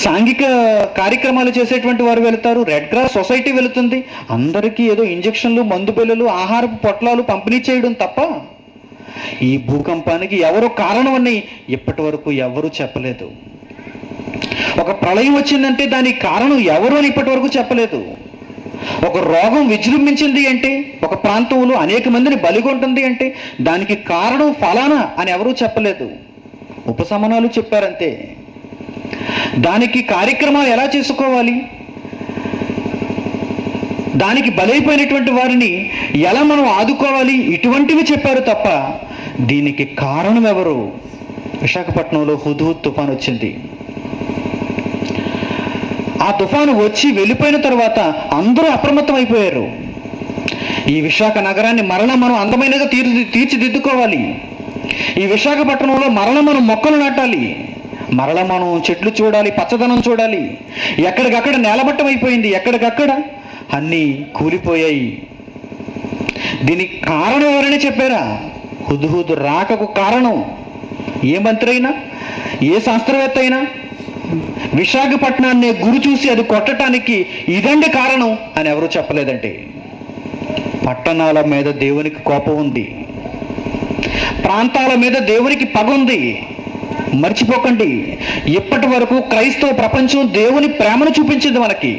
సాంఘిక కార్యక్రమాలు చేసేటువంటి వారు వెళతారు, రెడ్ క్రాస్ సొసైటీ వెళుతుంది. అందరికీ ఏదో ఇంజక్షన్లు, మందు బిళ్ళలు, ఆహారపు పొట్లాలు పంపిణీ చేయడం తప్ప ఈ భూకంపానికి ఎవరు కారణం అని ఇప్పటి వరకు ఎవరు చెప్పలేదు. ఒక ప్రళయం వచ్చిందంటే దానికి కారణం ఎవరు అని ఇప్పటి వరకు చెప్పలేదు. ఒక రోగం విజృంభించింది అంటే, ఒక ప్రాంతంలో అనేక మందిని బలిగొంటుంది అంటే దానికి కారణం ఫలానా అని ఎవరూ చెప్పలేదు. ఉపశమనాలు చెప్పారంతే. దానికి కార్యక్రమాలు ఎలా చేసుకోవాలి, దానికి బలైపోయినటువంటి వారిని ఎలా మనం ఆదుకోవాలి, ఇటువంటివి చెప్పారు తప్ప దీనికి కారణం ఎవరు? విశాఖపట్నంలో హుద్హుద్ తుఫాను వచ్చింది. ఆ తుఫాను వచ్చి వెళ్ళిపోయిన తర్వాత అందరూ అప్రమత్తం అయిపోయారు. ఈ విశాఖ నగరాన్ని మరలా మనం అందమైనగా తీర్చిదిద్దుకోవాలి. ఈ విశాఖపట్నంలో మరలా మనం మొక్కలు నాటాలి, మరలా మనం చెట్లు చూడాలి, పచ్చదనం చూడాలి. ఎక్కడికక్కడ నేలమట్టం అయిపోయింది, ఎక్కడికక్కడ అన్నీ కూలిపోయాయి. దీనికి కారణం ఎవరైనా చెప్పారా? హుద్హుద్ రాకకు కారణం ఏ మంత్రి అయినా, ఏ శాస్త్రవేత్త అయినా విశాఖపట్నాన్ని గురి చూసి అది కొట్టడానికి ఇదండి కారణం అని ఎవరూ చెప్పలేదండి. పట్టణాల మీద దేవునికి కోపం ఉంది, ప్రాంతాల మీద దేవునికి పగ ఉంది. మర్చిపోకండి, ఇప్పటి వరకు క్రైస్తవ ప్రపంచం దేవుని ప్రేమను చూపించింది మనకి,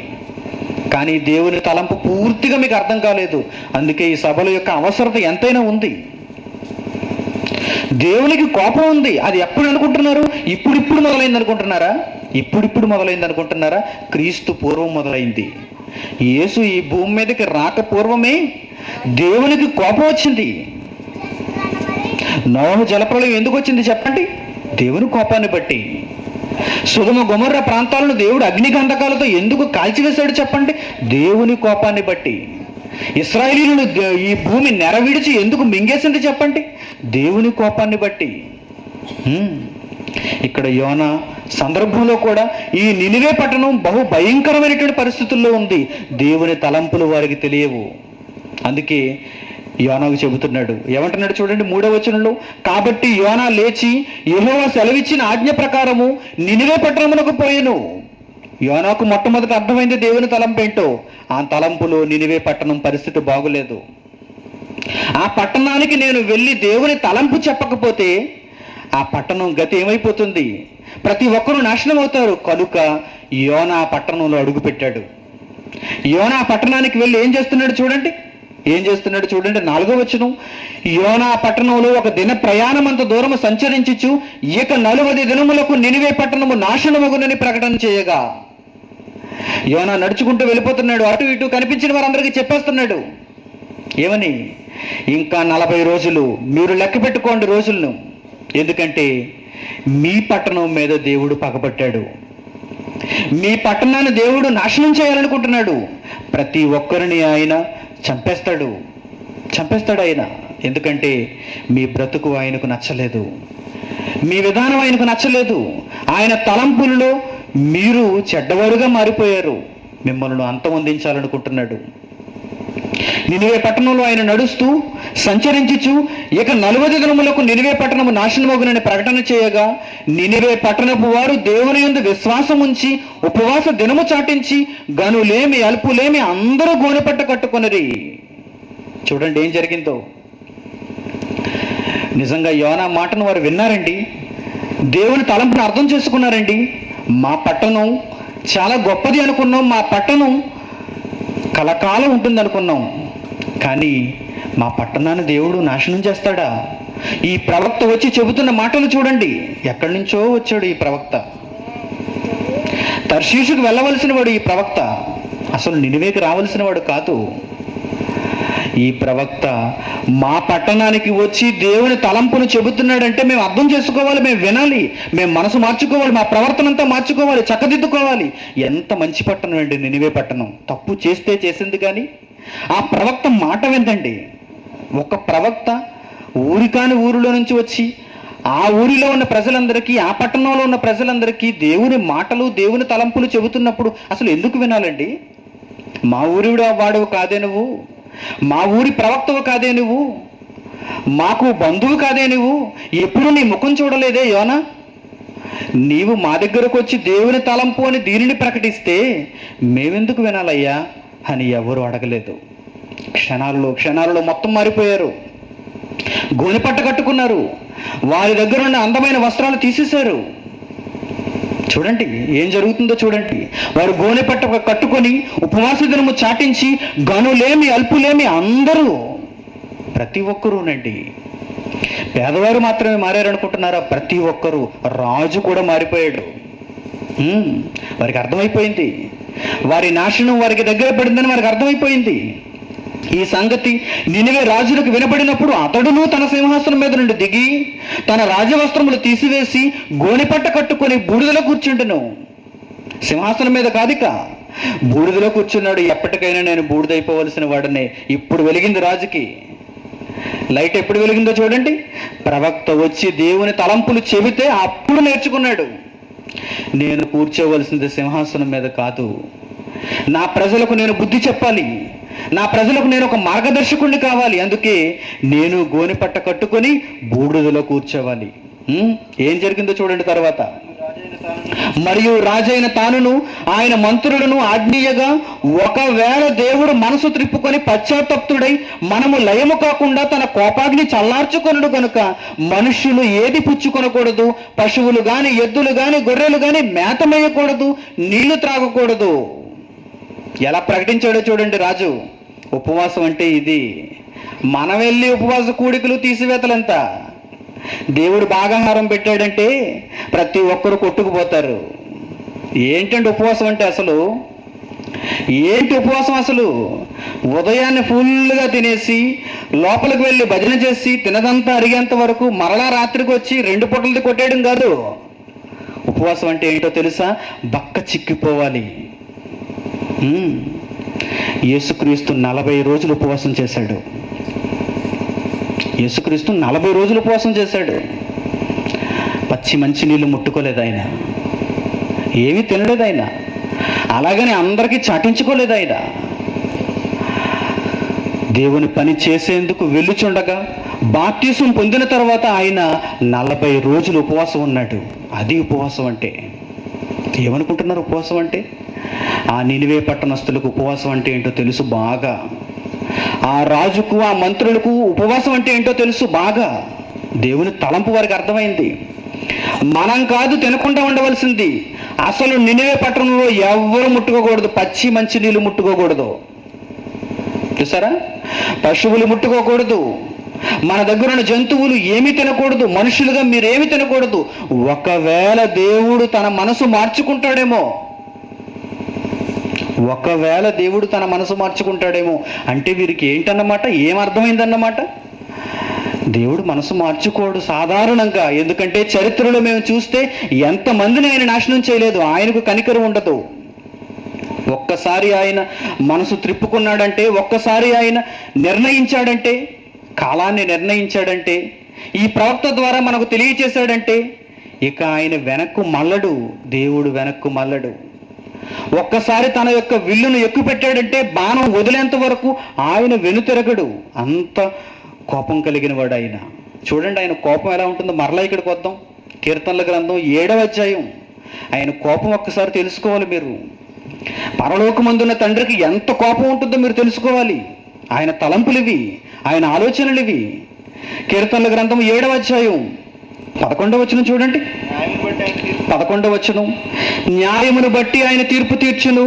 కానీ దేవుని తలంపు పూర్తిగా మీకు అర్థం కాలేదు. అందుకే ఈ సభల యొక్క అవసరత ఎంతైనా ఉంది. దేవునికి కోపం ఉంది. అది ఎప్పుడు అనుకుంటున్నారు? ఇప్పుడిప్పుడు మొదలైంది అనుకుంటున్నారా? ఇప్పుడిప్పుడు మొదలైంది అనుకుంటున్నారా? క్రీస్తు పూర్వం మొదలైంది. యేసు ఈ భూమి మీదకి రాక పూర్వమే దేవునికి కోపం వచ్చింది. నోహు జలప్రలయం ఎందుకు వచ్చింది చెప్పండి? దేవుని కోపాన్ని బట్టి. సొదొమ గొమొర్రా ప్రాంతాలను దేవుడు అగ్నిగంధకాలతో ఎందుకు కాల్చివేశాడు చెప్పండి? దేవుని కోపాన్ని బట్టి. ఇశ్రాయేలీయులను ఈ భూమి నెరవిడిచి ఎందుకు మింగేసింది చెప్పండి? దేవుని కోపాన్ని బట్టి. ఇక్కడ యోనా సందర్భంలో కూడా ఈ నినివే పట్టణం బహు భయంకరమైనటువంటి పరిస్థితుల్లో ఉంది. దేవుని తలంపులు వారికి తెలియవు. అందుకే యోనాకు చెబుతున్నాడు, ఏమంటున్నాడు చూడండి 3వ వచనంలో, కాబట్టి యోనా లేచి యెహోవా సెలవిచ్చిన ఆజ్ఞ ప్రకారము నినివే పట్టణమునకు పోయెను. యోనాకు మొట్టమొదటి అర్థమైంది దేవుని తలంపు ఏంటో. ఆ తలంపులో నినివే పట్టణం పరిస్థితి బాగులేదు. ఆ పట్టణానికి నేను వెళ్ళి దేవుని తలంపు చెప్పకపోతే ఆ పట్టణం గతి ఏమైపోతుంది? ప్రతి ఒక్కరూ నాశనం అవుతారు. కనుక యోనా పట్టణంలో అడుగుపెట్టాడు. యోనా పట్టణానికి వెళ్ళి ఏం చేస్తున్నాడు చూడండి, 4వ వచనం, యోనా పట్టణంలో ఒక దిన ప్రయాణం అంత దూరము సంచరించుచు ఇక 40 దినములకు నినివే పట్టణము నాశనమగునని ప్రకటన చేయగా. యోనా నడుచుకుంటూ వెళ్ళిపోతున్నాడు. అటు ఇటు కనిపించిన వారందరికీ చెప్పేస్తున్నాడు. ఏమని? ఇంకా 40 రోజులు మీరు లెక్క పెట్టుకోండి రోజులను, ఎందుకంటే మీ పట్టణం మీద దేవుడు పగబట్టాడు. మీ పట్టణాన్ని దేవుడు నాశనం చేయాలనుకుంటున్నాడు. ప్రతి ఒక్కరిని ఆయన చంపేస్తాడు ఆయన. ఎందుకంటే మీ బ్రతుకు ఆయనకు నచ్చలేదు, మీ విధానం ఆయనకు నచ్చలేదు. ఆయన తలంపుల్లో మీరు చెడ్డవారుగా మారిపోయారు. మిమ్మల్ని అంతమొందించాలనుకుంటున్నాడు. నినివే పట్టణంలో ఆయన నడుస్తూ సంచరించుచు ఇక 40 దినములకు నినివే పట్టణము నాశనమగునని ప్రకటన చేయగా, నినివే పట్టణపు వారు దేవుని యందు విశ్వాసం ఉంచి ఉపవాస దినము చాటించి గనులేమి అల్పులేమి అందరూ గోనెపట్ట కట్టుకొనిరి. చూడండి ఏం జరిగిందో. నిజంగా యోనా మాటను వారు విన్నారండి, దేవుని తలంపును అర్థం చేసుకున్నారండి. మా పట్టణం చాలా గొప్పది అనుకున్నాం, మా పట్టణం కలకాలం ఉంటుంది అనుకున్నాం, కానీ మా పట్టణాన్ని దేవుడు నాశనం చేస్తాడా? ఈ ప్రవక్త వచ్చి చెబుతున్న మాటలు చూడండి. ఎక్కడి నుంచో వచ్చాడు ఈ ప్రవక్త. తర్షీషుకు వెళ్ళవలసిన వాడు ఈ ప్రవక్త, అసలు నినివేకి రావలసిన వాడు కాదు. ఈ ప్రవక్త మా పట్టణానికి వచ్చి దేవుని తలంపును చెబుతున్నాడంటే మేము అర్థం చేసుకోవాలి, మేము వినాలి, మేము మనసు మార్చుకోవాలి, మా ప్రవర్తన అంతా మార్చుకోవాలి, చక్కదిద్దుకోవాలి. ఎంత మంచి పట్టణం అండి నినివే పట్టణం. తప్పు చేస్తే చేసింది, కానీ ఆ ప్రవక్త మాట విందండి. ఒక ప్రవక్త ఊరికాని ఊరిలో నుంచి వచ్చి ఆ ఊరిలో ఉన్న ప్రజలందరికీ, ఆ పట్టణంలో ఉన్న ప్రజలందరికీ దేవుని మాటలు, దేవుని తలంపులు చెబుతున్నప్పుడు అసలు ఎందుకు వినాలండి? మా ఊరివిడ వాడవు కాదే నువ్వు, మా ఊరి ప్రవక్తవు కాదే నువ్వు, మాకు బంధువు కాదే నువ్వు, ఎప్పుడు నీ ముఖం చూడలేదే యోనా, నీవు మా దగ్గరకు వచ్చి దేవుని తలంపు అని దీనిని ప్రకటిస్తే మేమెందుకు వినాలయ్యా అని ఎవరు అడగలేదు. క్షణాలలో మొత్తం మారిపోయారు. గోనెపట్ట కట్టుకున్నారు. వారి దగ్గర ఉన్న అందమైన వస్త్రాలు తీసేశారు. చూడండి ఏం జరుగుతుందో చూడండి. వారు గోనెపట్ట కట్టుకొని ఉపవాస దినము చాటించి గనులేమి అల్పులేమి అందరూ, ప్రతి ఒక్కరూనండి. పేదవారు మాత్రమే మారారనుకుంటున్నారా? ప్రతి ఒక్కరూ, రాజు కూడా మారిపోయాడు. వారికి అర్థమైపోయింది వారి నాశనం వారికి దగ్గర పడిందని వారికి అర్థమైపోయింది. ఈ సంగతి నినివే రాజులకు వినపడినప్పుడు అతడును తన సింహాసనం మీద నుండి దిగి తన రాజవస్త్రములు తీసివేసి గోనెపట్ట కట్టుకొని బూడిదలో కూర్చుంటెను. సింహాసనం మీద కాదిక, బూడిదలో కూర్చున్నాడు. ఎప్పటికైనా నేను బూడిదైపోవలసిన వాడనే. ఇప్పుడు వెలిగింది రాజుకి లైట్. ఎప్పుడు వెలిగిందో చూడండి. ప్రవక్త వచ్చి దేవుని తలంపులు చెబితే అప్పుడు నేర్చుకున్నాడు. నేను కూర్చోవలసింది సింహాసనం మీద కాదు, నా ప్రజలకు నేను బుద్ధి చెప్పాలి, నా ప్రజలకు నేను ఒక మార్గదర్శకుడిని కావాలి. అందుకే నేను గోనెపట్ట కట్టుకొని బూడిదలో కూర్చోవాలి. ఏం జరిగిందో చూడండి. తర్వాత మరియు రాజైన తానును ఆయన మంత్రులను ఆజ్ఞీయగా, ఒకవేళ దేవుడు మనసు త్రిప్పుకొని పశ్చాత్తప్తుడై మనము లయము కాకుండా తన కోపాగ్ని చల్లార్చుకొనుడు కనుక మనుష్యులు ఏది పుచ్చుకొనకూడదు, పశువులు గాని ఎద్దులు గాని గొర్రెలు గాని మేతమేయకూడదు, నీళ్లు త్రాగకూడదు. ఎలా ప్రకటించాడో చూడండి రాజు. ఉపవాసం అంటే ఇది. మనం వెళ్ళి ఉపవాస కూడికలు తీసివేతలంతా. దేవుడు భాగాహారం పెట్టాడంటే ప్రతి ఒక్కరు కొట్టుకుపోతారు. ఏంటంటే ఉపవాసం అంటే అసలు ఏంటి ఉపవాసం? అసలు ఉదయాన్నే ఫుల్గా తినేసి లోపలికి వెళ్ళి భజన చేసి తినదంతా అరిగేంత వరకు మరలా రాత్రికి వచ్చి 2 పూటలది కొట్టేయడం కాదు. ఉపవాసం అంటే ఏంటో తెలుసా? బక్క చిక్కిపోవాలి. యేసుక్రీస్తు 40 రోజులు ఉపవాసం చేశాడు. యేసుక్రీస్తు 40 రోజులు ఉపవాసం చేశాడు. పచ్చి మంచి నీళ్ళు ముట్టుకోలేదు ఆయన, ఏమీ తినలేదు ఆయన, అలాగని అందరికీ చాటించుకోలేదు ఆయన. దేవుని పని చేసేందుకు వెళ్ళుచుండగా బాప్తిసం పొందిన తర్వాత ఆయన 40 రోజులు ఉపవాసం ఉన్నాడు. అది ఉపవాసం అంటే. ఏమనుకుంటున్నారు ఉపవాసం అంటే? ఆ నినివే పట్టణస్థులకు ఉపవాసం అంటే ఏంటో తెలుసు బాగా. ఆ రాజుకు ఆ మంత్రులకు ఉపవాసం అంటే ఏంటో తెలుసు బాగా. దేవుని తలంపు వారికి అర్థమైంది. మనం కాదు తినకుండా ఉండవలసింది. అసలు నినివే పట్టణంలో ఎవరు ముట్టుకోకూడదు, పచ్చి మంచి నీళ్ళు ముట్టుకోకూడదు. చూసారా? పశువులు ముట్టుకోకూడదు, మన దగ్గర ఉన్న జంతువులు ఏమీ తినకూడదు, మనుషులుగా మీరేమి తినకూడదు. ఒకవేళ దేవుడు తన మనసు మార్చుకుంటాడేమో, ఒకవేళ దేవుడు తన మనసు మార్చుకుంటాడేమో అంటే వీరికి ఏంటన్నమాట? ఏమర్థమైందన్నమాట? దేవుడు మనసు మార్చుకోడు సాధారణంగా. ఎందుకంటే చరిత్రలో మేము చూస్తే ఎంతమందిని ఆయన నాశనం చేయలేదు. ఆయనకు కనికరం ఉండదు. ఒక్కసారి ఆయన మనసు త్రిప్పుకున్నాడంటే, ఒక్కసారి ఆయన నిర్ణయించాడంటే, కాలాన్ని నిర్ణయించాడంటే, ఈ ప్రవక్త ద్వారా మనకు తెలియచేశాడంటే ఇక ఆయన వెనక్కు మల్లడు. దేవుడు వెనక్కు మల్లడు. ఒక్కసారి తన యొక్క విల్లును ఎక్కుపెట్టాడంటే బాణం వదిలేంత వరకు ఆయన వెనుతిరగడు. అంత కోపం కలిగిన వాడు ఆయన. చూడండి ఆయన కోపం ఎలా ఉంటుందో. మరలా ఇక్కడికి వద్దాం. కీర్తనల గ్రంథం 7వ అధ్యాయం. ఆయన కోపం ఒక్కసారి తెలుసుకోవాలి మీరు. పరలోకమందున్న తండ్రికి ఎంత కోపం ఉంటుందో మీరు తెలుసుకోవాలి. ఆయన తలంపులు ఇవి, ఆయన ఆలోచనలు ఇవి. కీర్తనల గ్రంథం 7వ అధ్యాయం 11వ వచనం చూడండి. 11వ వచనం, న్యాయమును బట్టి ఆయన తీర్పు తీర్చును,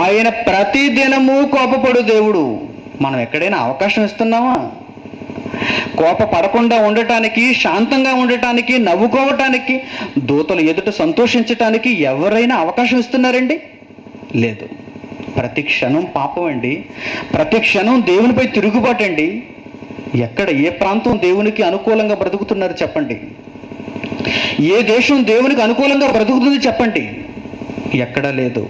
ఆయన ప్రతి దినము కోపపడు దేవుడు. మనం ఎక్కడైనా అవకాశం ఇస్తున్నామా? కోపపడకుండా ఉండటానికి, శాంతంగా ఉండటానికి, నవ్వుకోవటానికి, దూతలు ఎదుట సంతోషించటానికి ఎవరైనా అవకాశం ఇస్తున్నారండి? లేదు. ప్రతి క్షణం పాపం అండి. ప్రతి క్షణం దేవునిపై తిరుగుబాటండి. ఎక్కడ ఏ ప్రాంతం దేవునికి అనుకూలంగా బ్రతుకుతున్నారు చెప్పండి? ఏ దేశం దేవునికి అనుకూలంగా బ్రతుకుతుంది చెప్పండి? ఎక్కడా లేదు.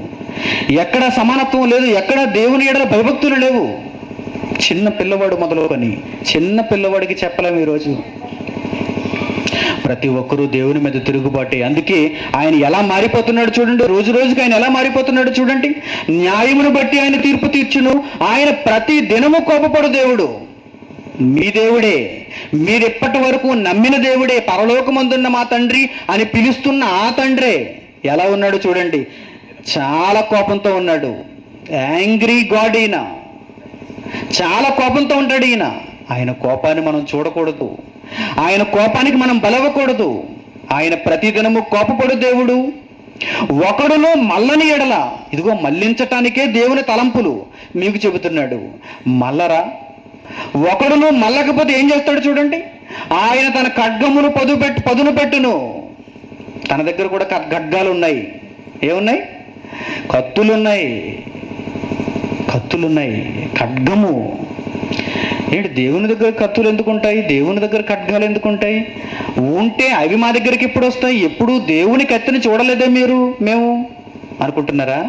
ఎక్కడ సమానత్వం లేదు. ఎక్కడ దేవుని ఎడల భయభక్తులు లేవు. చిన్న పిల్లవాడు మొదలుకొని చిన్న పిల్లవాడికి చెప్పలేము ఈరోజు. ప్రతి ఒక్కరూ దేవుని మీద తిరుగుబాటే. అందుకే ఆయన ఎలా మారిపోతున్నాడు చూడండి. రోజు రోజుకి ఆయన ఎలా మారిపోతున్నాడు చూడండి. న్యాయమును బట్టి ఆయన తీర్పు తీర్చును, ఆయన ప్రతి దినము కోపపడు దేవుడు. మీ దేవుడే, మీరెప్పటి వరకు నమ్మిన దేవుడే, పరలోకమందున్న మా తండ్రి అని పిలుస్తున్న ఆ తండ్రే ఎలా ఉన్నాడు చూడండి. చాలా కోపంతో ఉన్నాడు. యాంగ్రీ గాడ్ ఈయన. చాలా కోపంతో ఉంటాడు ఈయన. ఆయన కోపాన్ని మనం చూడకూడదు. ఆయన కోపానికి మనం బలవ్వకూడదు. ఆయన ప్రతిదినము కోపపడు దేవుడు. ఒకడును మల్లని ఎడల, ఇదిగో మళ్లించటానికే దేవుని తలంపులు మీకు చెబుతున్నాడు. మల్లరా, ఒకడును మల్లకపోతే ఏం చేస్తాడు చూడండి. ఆయన తన ఖడ్గమును పదును పెట్టును. తన దగ్గర కూడా ఖడ్గాలు ఉన్నాయి. ఏమున్నాయి? కత్తులున్నాయి, ఖడ్గము. ఏంటి దేవుని దగ్గర కత్తులు ఎందుకు ఉంటాయి? దేవుని దగ్గర ఖడ్గాలు ఎందుకు ఉంటాయి? ఉంటే అవి మా దగ్గరికి ఎప్పుడు వస్తాయి? ఎప్పుడు దేవుని కత్తిని చూడలేదే మేము అనుకుంటున్నారా?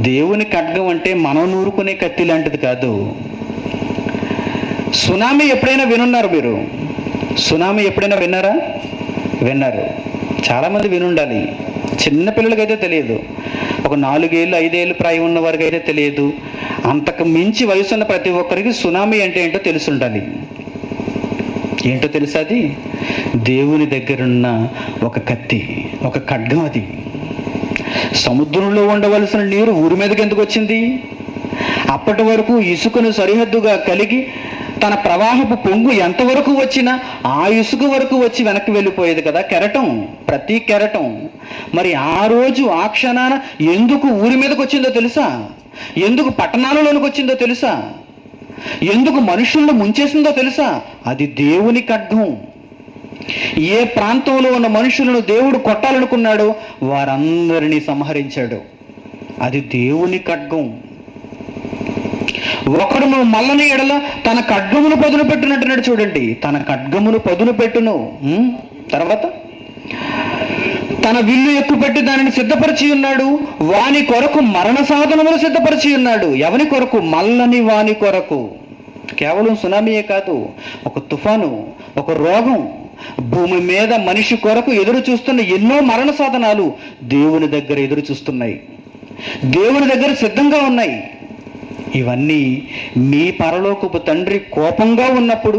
దేవుని ఖడ్గం అంటే మనం నూరుకునే కత్తి లాంటిది కాదు. సునామీ ఎప్పుడైనా వినున్నారు మీరు? సునామీ ఎప్పుడైనా విన్నారు. చాలామంది వినుండాలి. చిన్నపిల్లలకైతే తెలియదు, ఒక 4 ఏళ్ళు 5 ఏళ్ళు ప్రాయం ఉన్న వారికి అయితే తెలియదు. అంతకు మించి వయసు ఉన్న ప్రతి ఒక్కరికి సునామీ అంటే ఏంటో తెలిసి ఉండాలి. ఏంటో తెలుసా? అది దేవుని దగ్గరున్న ఒక కత్తి, ఒక ఖడ్గం. అది సముద్రంలో ఉండవలసిన నీరు ఊరి మీదకి ఎందుకు వచ్చింది? అప్పటి వరకు ఇసుకను సరిహద్దుగా కలిగి తన ప్రవాహపు పొంగు ఎంతవరకు వచ్చినా ఆ ఇసుక వరకు వచ్చి వెనక్కి వెళ్ళిపోయేది కదా కెరటం, ప్రతి కెరటం. మరి ఆ రోజు ఆ క్షణాన ఎందుకు ఊరి మీదకి వచ్చిందో తెలుసా? ఎందుకు పట్టణాలలోనికి వచ్చిందో తెలుసా? ఎందుకు మనుషులను ముంచేసిందో తెలుసా? అది దేవుని ఖడ్గం. ఏ ప్రాంతంలో ఉన్న మనుషులను దేవుడు కొట్టాలనుకున్నాడో వారందరినీ సంహరించాడు. అది దేవుని ఖడ్గం. ఒకడు మల్లని ఎడల తన ఖడ్గమును పదును పెట్టునట్టున్నాడు. చూడండి, తన ఖడ్గమును పదును పెట్టును. తర్వాత తన విల్లు ఎక్కుపెట్టి దానిని సిద్ధపరిచి ఉన్నాడు. వాని కొరకు మరణ సాధనములు సిద్ధపరిచి ఉన్నాడు. ఎవని కొరకు? మల్లని వాని కొరకు. కేవలం సునామీయే కాదు, ఒక తుఫాను, ఒక రోగం, భూమి మీద మనిషి కొరకు ఎదురు చూస్తున్న ఎన్నో మరణ సాధనాలు దేవుని దగ్గర ఎదురు చూస్తున్నాయి, దేవుని దగ్గర సిద్ధంగా ఉన్నాయి. ఇవన్నీ మీ పరలోకపు తండ్రి కోపంగా ఉన్నప్పుడు,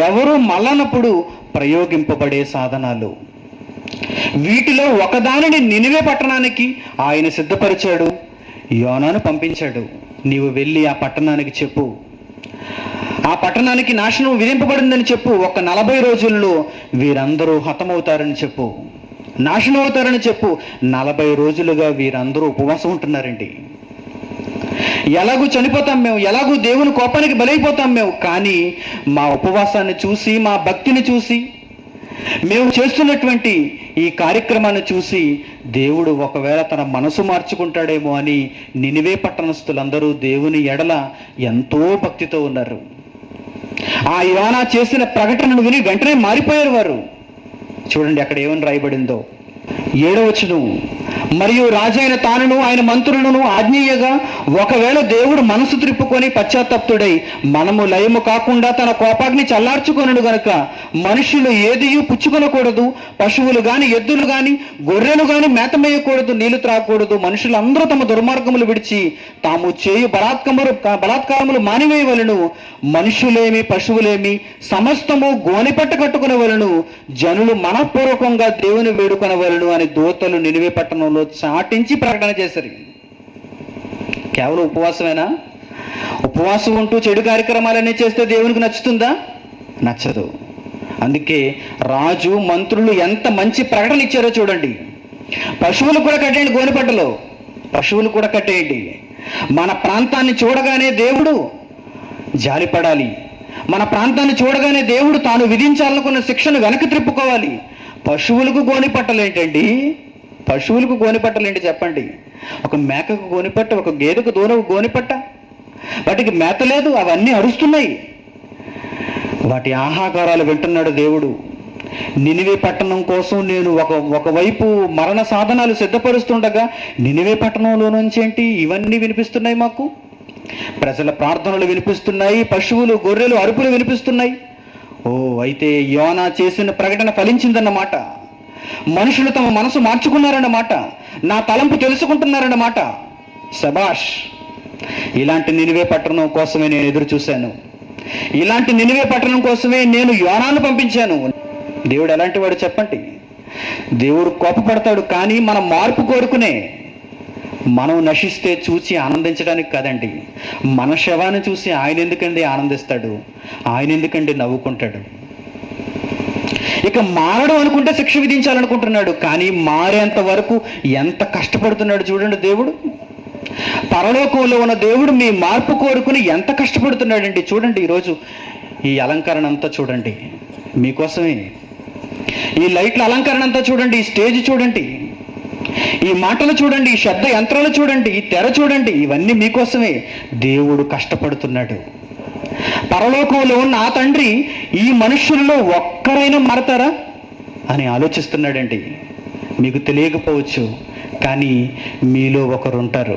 ఎవరు మల్లనప్పుడు ప్రయోగింపబడే సాధనాలు. వీటిలో ఒకదానిని నినివే పట్టణానికి ఆయన సిద్ధపరిచాడు, యోనాను పంపించాడు. నీవు వెళ్ళి ఆ పట్టణానికి చెప్పు, ఆ పట్టణానికి నాశనం విధింపబడిందని చెప్పు. ఒక 40 రోజుల్లో వీరందరూ హతమవుతారని చెప్పు, నాశనం అవుతారని చెప్పు. 40 రోజులుగా వీరందరూ ఉపవాసం ఉంటున్నారండి. ఎలాగూ చనిపోతాం మేము, ఎలాగూ దేవుని కోపానికి బలైపోతాం మేము. కానీ మా ఉపవాసాన్ని చూసి, మా భక్తిని చూసి, మేము చేస్తున్నటువంటి ఈ కార్యక్రమాన్ని చూసి దేవుడు ఒకవేళ తన మనసు మార్చుకుంటాడేమో అని నినివే పట్టణస్థులందరూ దేవుని ఎడల ఎంతో భక్తితో ఉన్నారు. ఆ యోనా చేసిన ప్రకటనను విని వెంటనే మారిపోయారు వారు. చూడండి అక్కడ ఏమని రాయబడిందో. 7వ వచనం, మరియు రాజైన తానును ఆయన మంత్రులను ఆజ్ఞేయగా, ఒకవేళ దేవుడు మనసు త్రిప్పుకొని పశ్చాత్తప్తుడై మనము లయము కాకుండా తన కోపాగ్ని చల్లార్చుకొనును గనుక మనుషులు ఏదియూ పుచ్చుకొనకూడదు, పశువులు గాని, ఎద్దులు గాని, గొర్రెలు గాని మేతమేయకూడదు, నీళ్లు త్రాగకూడదు. మనుషులందరూ తమ దుర్మార్గములు విడిచి తాము చేయు బలాత్కారములు మానివేయవలను. మనుషులేమి పశువులేమి సమస్తము గోనిపట్ట కట్టుకునేవలను. జనులు మనఃపూర్వకంగా దేవుని వేడుకొనవలను అని దూతలు నినివే పట్టణంలో చాటించి ప్రకటన చేశారు. కేవలం ఉపవాసమేనా? ఉపవాసం ఉంటూ చెడు కార్యక్రమాలన్నీ చేస్తే దేవునికి నచ్చుతుందా? నచ్చదు. అందుకే రాజు, మంత్రులు ఎంత మంచి ప్రకటన ఇచ్చారో చూడండి. పశువులు కూడా కట్టేయండి, గోనిపట్టలో పశువులు కూడా కట్టేయండి. మన ప్రాంతాన్ని చూడగానే దేవుడు జాలిపడాలి. మన ప్రాంతాన్ని చూడగానే దేవుడు తాను విధించాలనుకున్న శిక్షను వెనక్కి త్రిప్పుకోవాలి. పశువులకు గోనిపట్టలేంటండి? పశువులకు గోనిపట్టలేంటి చెప్పండి? ఒక మేకకు గోనిపట్ట, ఒక గేదెకు దూనకు గోనిపట్ట. వాటికి మేత లేదు, అవన్నీ అరుస్తున్నాయి. వాటి ఆహాకారాలు వింటున్నాడు దేవుడు. నినివే పట్టణం కోసం నేను ఒకవైపు మరణ సాధనాలు సిద్ధపరుస్తుండగా నినివే పట్టణంలో నుంచి ఏంటి ఇవన్నీ వినిపిస్తున్నాయి? మాకు ప్రజల ప్రార్థనలు వినిపిస్తున్నాయి, పశువులు గొర్రెలు అరుపులు వినిపిస్తున్నాయి. అయితే యోనా చేసిన ప్రకటన ఫలించిందన్నమాట. మనుషులు తమ మనసు మార్చుకున్నారన్నమాట. నా తలంపు తెలుసుకుంటున్నారన్నమాట. శబాష్! ఇలాంటి నినివే పట్టణం కోసమే నేను ఎదురు చూశాను. ఇలాంటి నినివే పట్టణం కోసమే నేను యోనాను పంపించాను. దేవుడు ఎలాంటి వాడు చెప్పండి? దేవుడు కోపపడతాడు, కానీ మనం మార్పు కోరుకునే. మనం నశిస్తే చూసి ఆనందించడానికి కాదండి. మన శవాన్ని చూసి ఆయన ఎందుకండి ఆనందిస్తాడు? ఆయన ఎందుకండి నవ్వుకుంటాడు? ఇక మారడం అనుకుంటే శిక్ష విధించాలనుకుంటున్నాడు, కానీ మారేంత వరకు ఎంత కష్టపడుతున్నాడు చూడండి దేవుడు. పరలోకంలో ఉన్న దేవుడు మీ మార్పు కోరుకుని ఎంత కష్టపడుతున్నాడండి చూడండి. ఈరోజు ఈ అలంకరణ అంతా చూడండి, మీకోసమే. ఈ లైట్ల అలంకరణ అంతా చూడండి, ఈ స్టేజ్ చూడండి, ఈ మాటలు చూడండి, ఈ శబ్ద యంత్రాలు చూడండి, ఈ తెర చూడండి, ఇవన్నీ మీకోసమే. దేవుడు కష్టపడుతున్నాడు. పరలోకంలో నా తండ్రి ఈ మనుష్యుల్లో ఒక్కరైనా మారతారా అని ఆలోచిస్తున్నాడండి. మీకు తెలియకపోవచ్చు, కానీ మీలో ఒకరు ఉంటారు.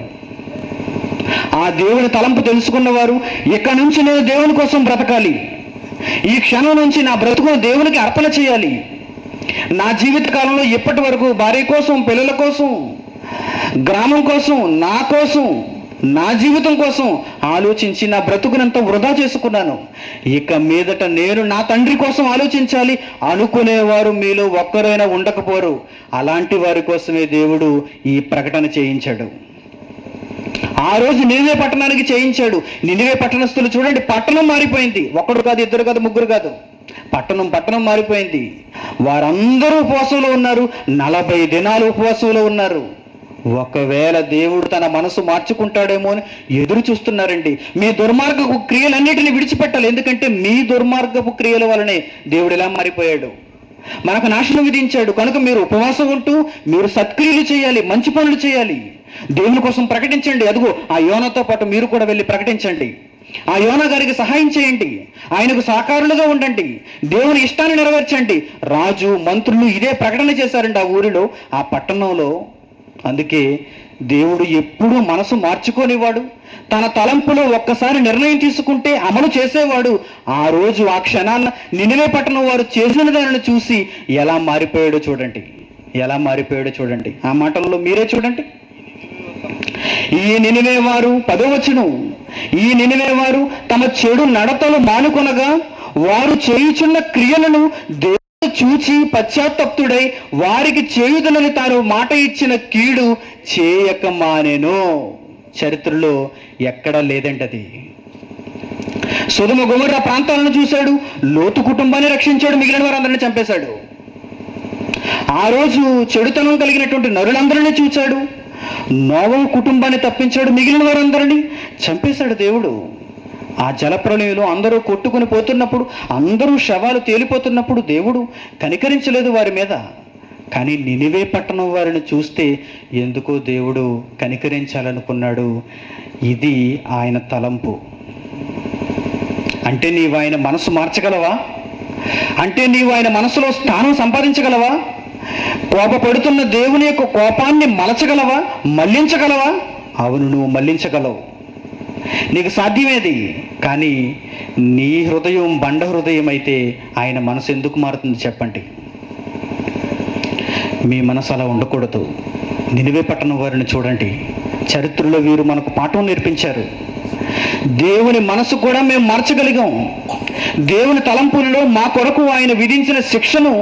ఆ దేవుని తలంపు తెలుసుకున్నవారు ఇక నుంచి నేను దేవుని కోసం బ్రతకాలి, ఈ క్షణం నుంచి నా బ్రతుకును దేవునికి అర్పణ చేయాలి, నా జీవిత కాలంలో ఇప్పటి వరకు భార్య కోసం, పిల్లల కోసం, గ్రామం కోసం, నా కోసం, నా జీవితం కోసం ఆలోచించి నా బ్రతుకునంతా వృధా చేసుకున్నాను, ఇక మీదట నేను నా తండ్రి కోసం ఆలోచించాలి అనుకునేవారు మీలో ఒక్కరైనా ఉండకపోరు. అలాంటి వారి కోసమే దేవుడు ఈ ప్రకటన చేయించాడు. ఆ రోజు నినివే పట్టణానికి చేయించాడు. నినివే పట్టణస్థులు చూడండి, పట్టణం మారిపోయింది. ఒకడు కాదు, ఇద్దరు కాదు, ముగ్గురు కాదు, పట్టణం మారిపోయింది. వారందరూ ఉపవాసంలో ఉన్నారు. 40 దినాలు ఉపవాసంలో ఉన్నారు. ఒకవేళ దేవుడు తన మనసు మార్చుకుంటాడేమో అని ఎదురు చూస్తున్నారండి. మీ దుర్మార్గపు క్రియలన్నిటిని విడిచిపెట్టాలి, ఎందుకంటే మీ దుర్మార్గపు క్రియల వలనే దేవుడు ఇలా మారిపోయాడు, మనకు నాశనం విధించాడు. కనుక మీరు ఉపవాసం ఉంటూ మీరు సత్క్రియలు చేయాలి, మంచి పనులు చేయాలి, దేవుని కోసం ప్రకటించండి. అదిగో ఆ యోనాతో పాటు మీరు కూడా వెళ్ళి ప్రకటించండి. ఆ యోనా గారికి సహాయం చేయండి, ఆయనకు సహకారులుగా ఉండండి, దేవుని ఇష్టాన్ని నెరవేర్చండి. రాజు, మంత్రులు ఇదే ప్రకటన చేశారండి ఆ ఊరిలో, ఆ పట్టణంలో. అందుకే దేవుడు ఎప్పుడూ మనసు మార్చుకోనివాడు. తన తలంపులో ఒక్కసారి నిర్ణయం తీసుకుంటే అమలు చేసేవాడు. ఆ రోజు, ఆ క్షణాన్న నినివే పట్టణం వారు చేసిన దానిని చూసి ఎలా మారిపోయాడో చూడండి, ఎలా మారిపోయాడో చూడండి. ఆ మాటల్లో మీరే చూడండి. ఈ నినివే వారు 10వ వచనం, ఈ నినివే వారు తమ చెడు నడతలు మానుకొనగా వారు చేయుచున్న క్రియలను దేవుడు చూచి పశ్చాత్తప్తుడై వారికి చేయుదనని తాను మాట ఇచ్చిన కీడు చేయక మానెను. చరిత్రలో ఎక్కడా లేదండి అది. సొదొమ గొమొర్రా ప్రాంతాలను చూశాడు, లోతు కుటుంబాన్ని రక్షించాడు, మిగిలిన వారందరినీ చంపేశాడు. ఆ రోజు చెడుతనం కలిగినటువంటి నరులందరినీ చూశాడు, నోవహు కుటుంబాన్ని తప్పించాడు, మిగిలిన వారందరినీ చంపేశాడు దేవుడు. ఆ జలప్రలయంలో అందరూ కొట్టుకుని పోతున్నప్పుడు, అందరూ శవాలు తేలిపోతున్నప్పుడు దేవుడు కనికరించలేదు వారి మీద. కానీ నినివే పట్టణం వారిని చూస్తే ఎందుకో దేవుడు కనికరించాలనుకున్నాడు. ఇది ఆయన తలంపు. అంటే నీవు ఆయన మనసు మార్చగలవా? అంటే నీవు ఆయన మనసులో స్థానం సంపాదించగలవా? కోపపడుతున్న దేవుని యొక్క కోపాన్ని మలచగలవా? మళ్లించగలవా? అవును, నువ్వు మళ్లించగలవు, నీకు సాధ్యమేది. కానీ నీ హృదయం బండ హృదయం అయితే ఆయన మనసు ఎందుకు మారుతుంది చెప్పండి? మీ మనసు అలా ఉండకూడదు. నినివే పట్టణం వారిని చూడండి, చరిత్రలో వీరు మనకు పాఠం నేర్పించారు. దేవుని మనసు కూడా మేము మార్చగలిగాం. దేవుని తలంపులలో మా కొరకు ఆయన విధించిన శిక్షను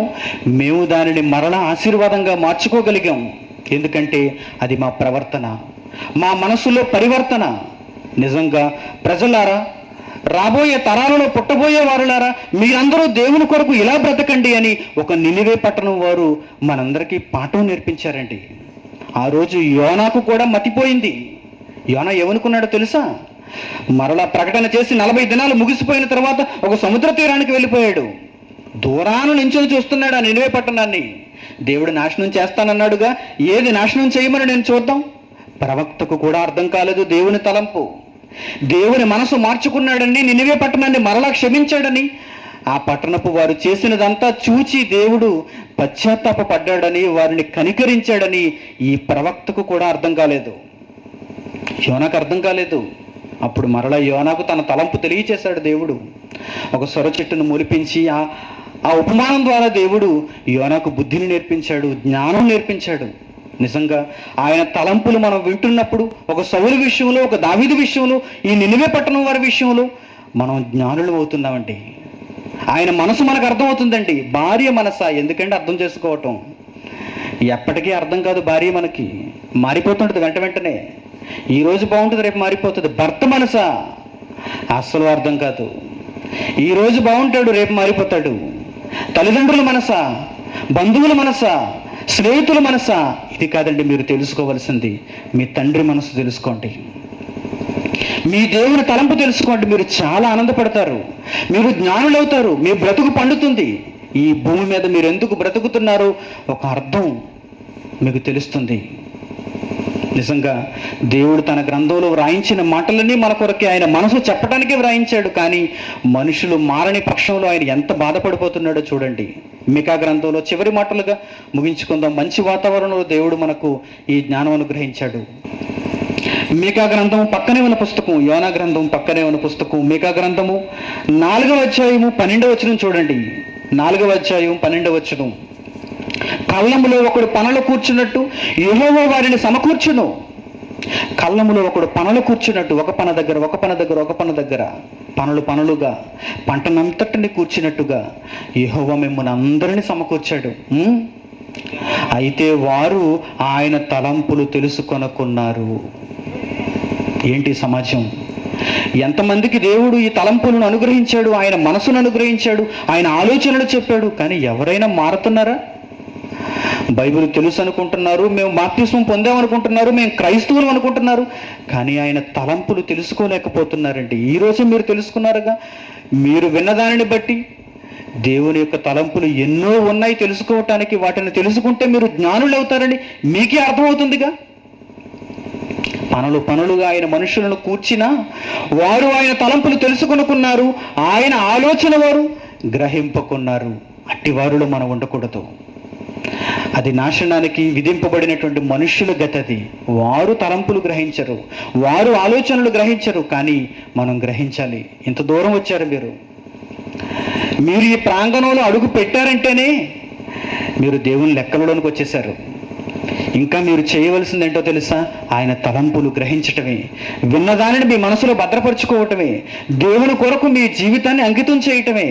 మేము దానిని మరలా ఆశీర్వాదంగా మార్చుకోగలిగాం. ఎందుకంటే అది మా ప్రవర్తన, మా మనసులో పరివర్తన. నిజంగా ప్రజలారా, రాబోయే తరాలలో పుట్టబోయే వారులారా, మీరందరూ దేవుని కొరకు ఇలా బ్రతకండి అని ఒక నినివే పట్టణం వారు మనందరికీ పాఠం నేర్పించారండి. ఆ రోజు యోనాకు కూడా మతిపోయింది. యోనా ఏమనుకున్నాడో తెలుసా? మరలా ప్రకటన చేసి 40 దినాలు ముగిసిపోయిన తర్వాత ఒక సముద్ర తీరానికి వెళ్ళిపోయాడు. దూరాన నించుని చూస్తున్నాడు ఆ నినివే పట్టణాన్ని. దేవుడు నాశనం చేస్తానన్నాడుగా, ఏది నాశనం చేయమని నేను చూద్దాం. ప్రవక్తకు కూడా అర్థం కాలేదు దేవుని తలంపు. దేవుని మనసు మార్చుకున్నాడని, నినివే పట్టణాన్ని మరలా క్షమించాడని, ఆ పట్టణపు వారు చేసినదంతా చూచి దేవుడు పశ్చాత్తాపడ్డాడని, వారిని కనికరించాడని ఈ ప్రవక్తకు కూడా అర్థం కాలేదు, యోనాకు అర్థం కాలేదు. అప్పుడు మరలా యోనాకు తన తలంపు తెలియచేశాడు దేవుడు. ఒక సొర చెట్టును మొలిపించి ఆ ఉపమానం ద్వారా దేవుడు యోనాకు బుద్ధిని నేర్పించాడు, జ్ఞానం నేర్పించాడు. నిజంగా ఆయన తలంపులు మనం వింటున్నప్పుడు, ఒక సౌలు విషయంలో, ఒక దావీదు విషయంలో, ఈ నినివే పట్టణం వారి విషయంలో మనం జ్ఞానులు అవుతున్నామండి. ఆయన మనసు మనకు అర్థమవుతుందండి. భార్య మనసా? ఎందుకంటే అర్థం చేసుకోవటం ఎప్పటికీ అర్థం కాదు. భార్య మనకి మారిపోతుంటుంది వెంటనే. ఈరోజు బాగుంటుంది, రేపు మారిపోతుంది. భర్త మనసా? అస్సలు అర్థం కాదు. ఈరోజు బాగుంటాడు, రేపు మారిపోతాడు. తల్లిదండ్రుల మనసా? బంధువుల మనసా? స్నేహితుల మనసా? ఇది కాదండి మీరు తెలుసుకోవలసింది. మీ తండ్రి మనసు తెలుసుకోండి, మీ దేవుని తలంపు తెలుసుకోండి. మీరు చాలా ఆనందపడతారు, మీరు జ్ఞానులవుతారు, మీ బ్రతుకు పండుతుంది. ఈ భూమి మీద మీరు ఎందుకు బ్రతుకుతున్నారో ఒక అర్థం మీకు తెలుస్తుంది. నిజంగా దేవుడు తన గ్రంథంలో వ్రాయించిన మాటలన్నీ మన కొరకే, ఆయన మనసు చెప్పడానికే వ్రాయించాడు. కానీ మనుషులు మారని పక్షంలో ఆయన ఎంత బాధపడిపోతున్నాడో చూడండి. మీకా గ్రంథంలో చివరి మాటలుగా ముగించుకుందాం. మంచి వాతావరణంలో దేవుడు మనకు ఈ జ్ఞానం అనుగ్రహించాడు. మీకా గ్రంథం పక్కనే ఉన్న పుస్తకం, యోనా గ్రంథం పక్కనే ఉన్న పుస్తకం. మీకా గ్రంథము 4వ అధ్యాయము 12వ వచనం చూడండి. 4వ అధ్యాయం 12వ వచనం. కళ్ళములో ఒకడు పనలు కూర్చున్నట్టు యెహోవా వారిని సమకూర్చును. కళ్ళములో ఒకడు పనలు కూర్చున్నట్టు, ఒక పన దగ్గర ఒక పన దగ్గర ఒక పన దగ్గర పనులుగా పంటనంతటిని కూర్చున్నట్టుగా యెహోవా మిమ్మల్ని అందరినీ సమకూర్చాడు. అయితే వారు ఆయన తలంపులు తెలుసుకొనకున్నారు. ఏంటి సమాజం? ఎంతమందికి దేవుడు ఈ తలంపులను అనుగ్రహించాడు, ఆయన మనసును అనుగ్రహించాడు, ఆయన ఆలోచనలు చెప్పాడు. కానీ ఎవరైనా మారుతున్నారా? బైబిల్ తెలుసు అనుకుంటున్నారు, మేము బాప్తిస్మం పొందామనుకుంటున్నారు, మేము క్రైస్తవులు అనుకుంటున్నారు. కానీ ఆయన తలంపులు తెలుసుకోలేకపోతున్నారండి. ఈరోజు మీరు తెలుసుకున్నారుగా. మీరు విన్నదానిని బట్టి దేవుని యొక్క తలంపులు ఎన్నో ఉన్నాయి తెలుసుకోవటానికి. వాటిని తెలుసుకుంటే మీరు జ్ఞానులు అవుతారని మీకే అర్థమవుతుందిగా. పనులుగా ఆయన మనుషులను కూర్చినా వారు ఆయన తలంపులు తెలుసుకొనుకున్నారు, ఆయన ఆలోచన వారు గ్రహింపకున్నారు. అట్టి వారిలో మనం ఉండకూడదు. అది నాశనానికి విధింపబడినటువంటి మనుష్యుల గతది. వారు తలంపులు గ్రహించరు, వారు ఆలోచనలు గ్రహించరు. కానీ మనం గ్రహించాలి. ఇంత దూరం వచ్చారు మీరు ఈ ప్రాంగణంలో అడుగు పెట్టారంటేనే మీరు దేవుని లెక్కలలోనికి వచ్చేశారు. ఇంకా మీరు చేయవలసింది ఏంటో తెలుసా? ఆయన తలంపులు గ్రహించటమే, విన్నదానిని మీ మనసులో భద్రపరుచుకోవటమే, దేవుని కొరకు మీ జీవితాన్ని అంకితం చేయటమే,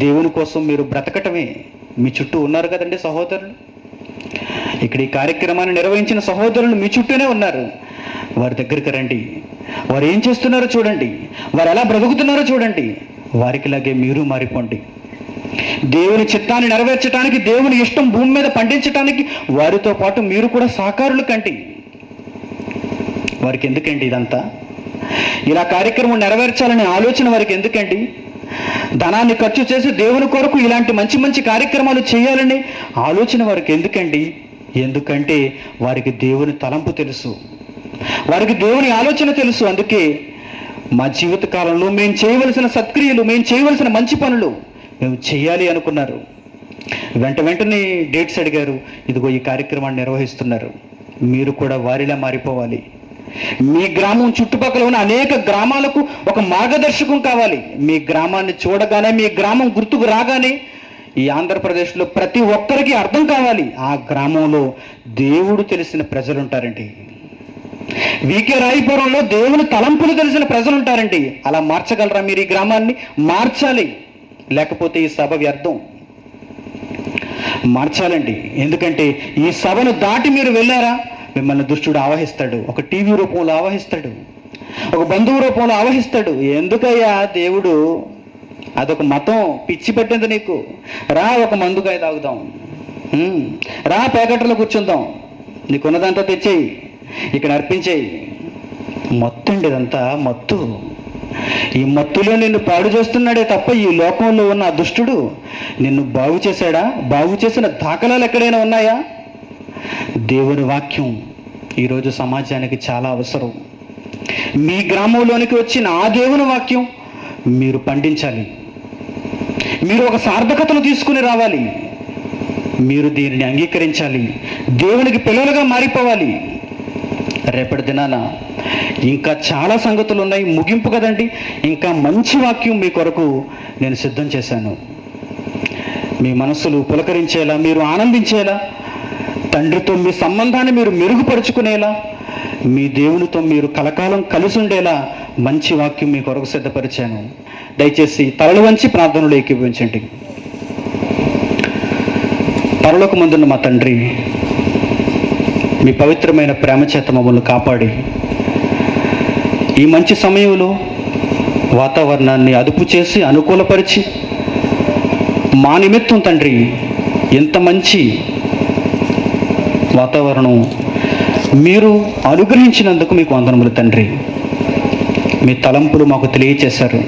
దేవుని కోసం మీరు బ్రతకటమే. మీ చుట్టూ ఉన్నారు కదండి సహోదరులు. ఇక్కడ ఈ కార్యక్రమాన్ని నిర్వహించిన సహోదరులు మీ చుట్టూనే ఉన్నారు. వారి దగ్గరికి రండి. వారు ఏం చేస్తున్నారో చూడండి, వారు ఎలా బ్రతుకుతున్నారో చూడండి. వారికిలాగే మీరు మారిపోండి. దేవుని చిత్తాన్ని నెరవేర్చడానికి, దేవుని ఇష్టం భూమి మీద పండించడానికి వారితో పాటు మీరు కూడా సహకారులు కండి. వారికి ఎందుకండి ఇదంతా? ఇలా కార్యక్రమం నెరవేర్చాలనే ఆలోచన వారికి ఎందుకండి? ధనాన్ని ఖర్చు చేసి దేవుని కొరకు ఇలాంటి మంచి మంచి కార్యక్రమాలు చేయాలని ఆలోచన వారికి ఎందుకండి? ఎందుకంటే వారికి దేవుని తలంపు తెలుసు, వారికి దేవుని ఆలోచన తెలుసు. అందుకే మా జీవిత కాలంలో మేము చేయవలసిన సత్క్రియలు, మేము చేయవలసిన మంచి పనులు మేము చేయాలి అనుకున్నారు. వెంటనే డేట్స్ అడిగారు. ఇదిగో ఈ కార్యక్రమాన్ని నిర్వహిస్తున్నారు. మీరు కూడా వారిలా మారిపోవాలి. మీ గ్రామం చుట్టుపక్కల ఉన్న అనేక గ్రామాలకు ఒక మార్గదర్శకం కావాలి. మీ గ్రామాన్ని చూడగానే, మీ గ్రామం గుర్తుకు రాగానే ఈ ఆంధ్రప్రదేశ్లో ప్రతి ఒక్కరికి అర్థం కావాలి, ఆ గ్రామంలో దేవుడు తెలిసిన ప్రజలు ఉంటారండి. వికే రాయపురంలో దేవుని తలంపులు తెలిసిన ప్రజలు ఉంటారండి. అలా మార్చగలరా మీరు ఈ గ్రామాన్ని? మార్చాలి, లేకపోతే ఈ సభ వ్యర్థం. మార్చాలండి. ఎందుకంటే ఈ సభను దాటి మీరు వెళ్ళారా, మిమ్మల్ని దుష్టుడు ఆవహిస్తాడు. ఒక టీవీ రూపంలో ఆవహిస్తాడు, ఒక బంధువు రూపంలో ఆవహిస్తాడు. ఎందుకయ్యా దేవుడు, అదొక మతం, పిచ్చి పట్టింది నీకు. రా ఒక మందుకాయ తాగుదాం, రా ప్యాకెట్లో కూర్చుందాం, నీకున్నదంతా తెచ్చేయి, ఇక్కడ అర్పించేయి. మత్తు అండి ఇదంతా, మత్తు. ఈ మత్తులో నిన్ను పాడు చేస్తున్నాడే తప్ప ఈ లోకంలో ఉన్న ఆ దుష్టుడు నిన్ను బాగు చేశాడా? బాగు చేసిన దాఖలాలు ఎక్కడైనా ఉన్నాయా? దేవుని వాక్యం ఈరోజు సమాజానికి చాలా అవసరం. మీ గ్రామంలోనికి వచ్చిన ఆ దేవుని వాక్యం మీరు పండించాలి. మీరు ఒక సార్థకతను తీసుకుని రావాలి. మీరు దీనిని అంగీకరించాలి. దేవునికి పిల్లలుగా మారిపోవాలి. రేపటి దినాన ఇంకా చాలా సంగతులు ఉన్నాయి. ముగింపు కదండి. ఇంకా మంచి వాక్యం మీ కొరకు నేను సిద్ధం చేశాను. మీ మనస్సులు పులకరించేలా, మీరు ఆనందించేలా, తండ్రితో మీ సంబంధాన్ని మీరు మెరుగుపరుచుకునేలా, మీ దేవునితో మీరు కలకాలం కలిసి ఉండేలా మంచి వాక్యం మీ కొరకు సిద్ధపరిచాను. దయచేసి తలలు వంచి ప్రార్థనలు ఏకీభవించండి. పరలోకమందున్న మా తండ్రి, మీ పవిత్రమైన ప్రేమ చేత మమ్మల్ని కాపాడి ఈ మంచి సమయంలో వాతావరణాన్ని అదుపు చేసి అనుకూలపరిచి మా నిమిత్తం తండ్రి ఎంత మంచి వాతావరణం మీరు అనుగ్రహించినందుకు మీకు వందనములు తండ్రి. మీ తలంపులు మాకు తెలియచేశారు.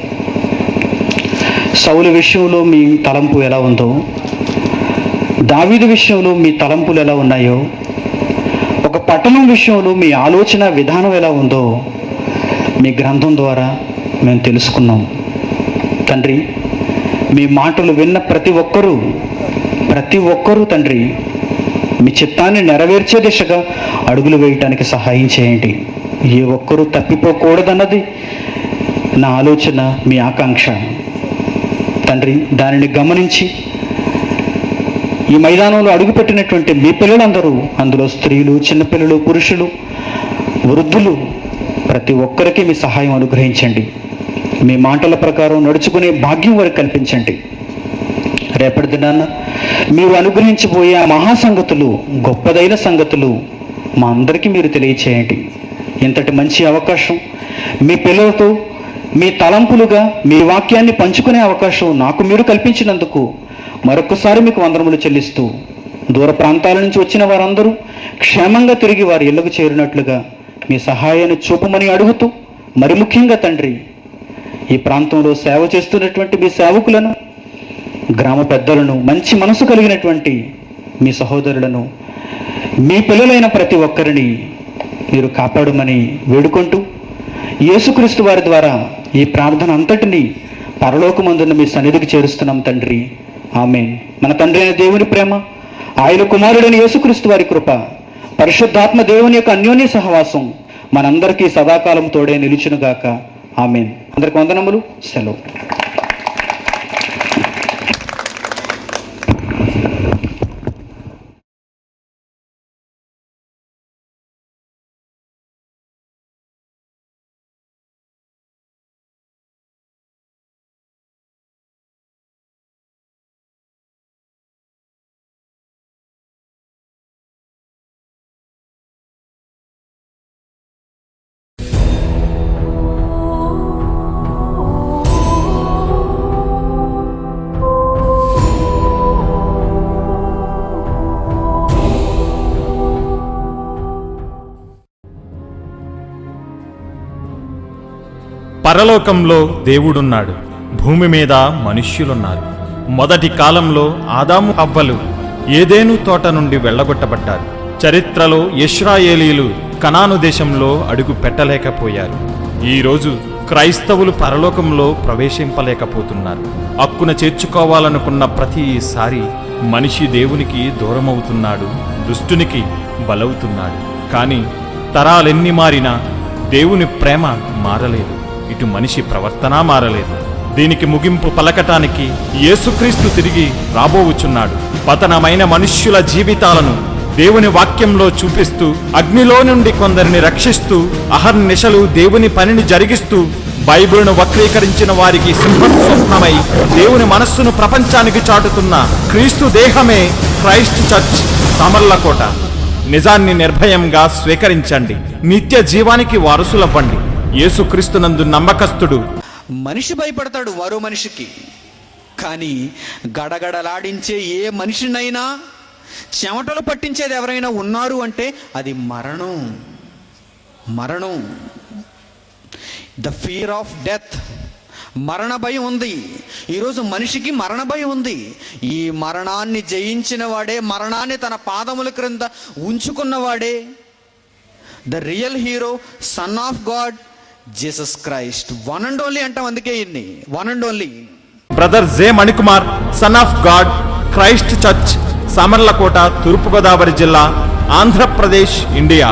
సౌలు విషయంలో మీ తలంపు ఎలా ఉందో దావీదు విషయంలో మీ తలంపులు ఎలా ఉన్నాయో, ఒక పట్టణం విషయంలో మీ ఆలోచన విధానం ఎలా ఉందో మీ గ్రంథం ద్వారా మేము తెలుసుకున్నాం. తండ్రి, మీ మాటలు విన్న ప్రతి ఒక్కరూ తండ్రి, మీ చిత్తాన్ని నెరవేర్చే దిశగా అడుగులు వేయటానికి సహాయం చేయండి. ఏ ఒక్కరూ తప్పిపోకూడదన్నది నా ఆలోచన, మీ ఆకాంక్ష. తండ్రి, దానిని గమనించి ఈ మైదానంలో అడుగుపెట్టినటువంటి మీ పిల్లలందరూ, అందులో స్త్రీలు, చిన్నపిల్లలు, పురుషులు, వృద్ధులు, ప్రతి ఒక్కరికి మీ సహాయం అనుగ్రహించండి. మీ మాటల ప్రకారం నడుచుకునే భాగ్యం వారికి కల్పించండి. రేపటి దినాన మీరు అనుగ్రహించబోయే ఆ మహాసంగతులు, గొప్పదైన సంగతులు మా అందరికీ మీరు తెలియచేయండి. ఇంతటి మంచి అవకాశం మీ పిల్లలతో మీ తలంపులుగా మీ వాక్యాన్ని పంచుకునే అవకాశం నాకు మీరు కల్పించినందుకు మరొకసారి మీకు వందనములు చెల్లిస్తూ, దూర ప్రాంతాల నుంచి వచ్చిన వారందరూ క్షేమంగా తిరిగి వారి ఇళ్లకు చేరినట్లుగా మీ సహాయాన్ని చూపమని అడుగుతూ, మరి ముఖ్యంగా తండ్రి, ఈ ప్రాంతంలో సేవ చేస్తున్నటువంటి మీ సేవకులను, గ్రామ పెద్దలను, మంచి మనసు కలిగినటువంటి మీ సహోదరులను, మీ పిల్లలైన ప్రతి ఒక్కరిని మీరు కాపాడమని వేడుకుంటూ, యేసుక్రీస్తు వారి ద్వారా ఈ ప్రార్థన అంతటినీ పరలోకమందున్న మీ సన్నిధికి చేరుస్తున్నాం తండ్రి. ఆమేన్. మన తండ్రి అయిన దేవుని ప్రేమ, ఆయన కుమారుడైన యేసుక్రీస్తు వారి కృప, పరిశుద్ధాత్మ దేవుని యొక్క అన్యోన్య సహవాసం మనందరికీ సదాకాలం తోడే నిలుచునుగాక. ఆమేన్. అందరికి వందనములు. సెలవు. పరలోకంలో దేవుడున్నాడు, భూమి మీద మనుష్యులున్నారు. మొదటి కాలంలో ఆదాము హవ్వలు ఏదేను తోట నుండి వెళ్ళగొట్టబడ్డారు. చరిత్రలో ఇశ్రాయేలీయులు కనాను దేశంలో అడుగు పెట్టలేకపోయారు. ఈరోజు క్రైస్తవులు పరలోకంలో ప్రవేశింపలేకపోతున్నారు. హక్కున చేర్చుకోవాలనుకున్న ప్రతిసారి మనిషి దేవునికి దూరమవుతున్నాడు, దుష్టునికి బలవుతున్నాడు. కానీ తరాలెన్ని మారినా దేవుని ప్రేమ మారలేదు, ఇటు మనిషి ప్రవర్తన మారలేదు. దీనికి ముగింపు పలకటానికి యేసుక్రీస్తు తిరిగి రాబోవుచున్నాడు. పతనమైన మనుష్యుల జీవితాలను దేవుని వాక్యంలో చూపిస్తూ, అగ్నిలో నుండి కొందరిని రక్షిస్తూ, అహర్నిశలు దేవుని పనిని జరిగిస్తూ, బైబిల్ను వక్రీకరించిన వారికి సింహస్వప్నమై దేవుని మనస్సును ప్రపంచానికి చాటుతున్న క్రీస్తు దేహమే క్రైస్ట్ చర్చ్ సామర్లకోట. నిజాన్ని నిర్భయంగా స్వీకరించండి, నిత్య జీవానికి వారసులవ్వండి. యేసుక్రీస్తునందు నమ్మకస్తుడు. మనిషి భయపడతాడు మరో మనిషికి, కానీ గడగడలాడించే ఏ మనిషినైనా చెమటలు పట్టించేది ఎవరైనా ఉన్నారు అంటే అది మరణం. ద ఫియర్ ఆఫ్ డెత్, మరణ భయం ఉంది. ఈరోజు మనిషికి మరణ భయం ఉంది. ఈ మరణాన్ని జయించిన వాడే, మరణాన్ని తన పాదముల క్రింద ఉంచుకున్నవాడే the real hero, son of God, Jesus Christ. One and only అంటాం, అందుకే ఇన్ని one and only. Brother J Manikumar, son of God, Christ church, Samarlakota, Thurpu Godavari జిల్లా, ఆంధ్రప్రదేశ్, ఇండియా.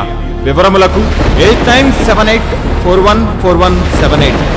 వివరములకు 8978414178.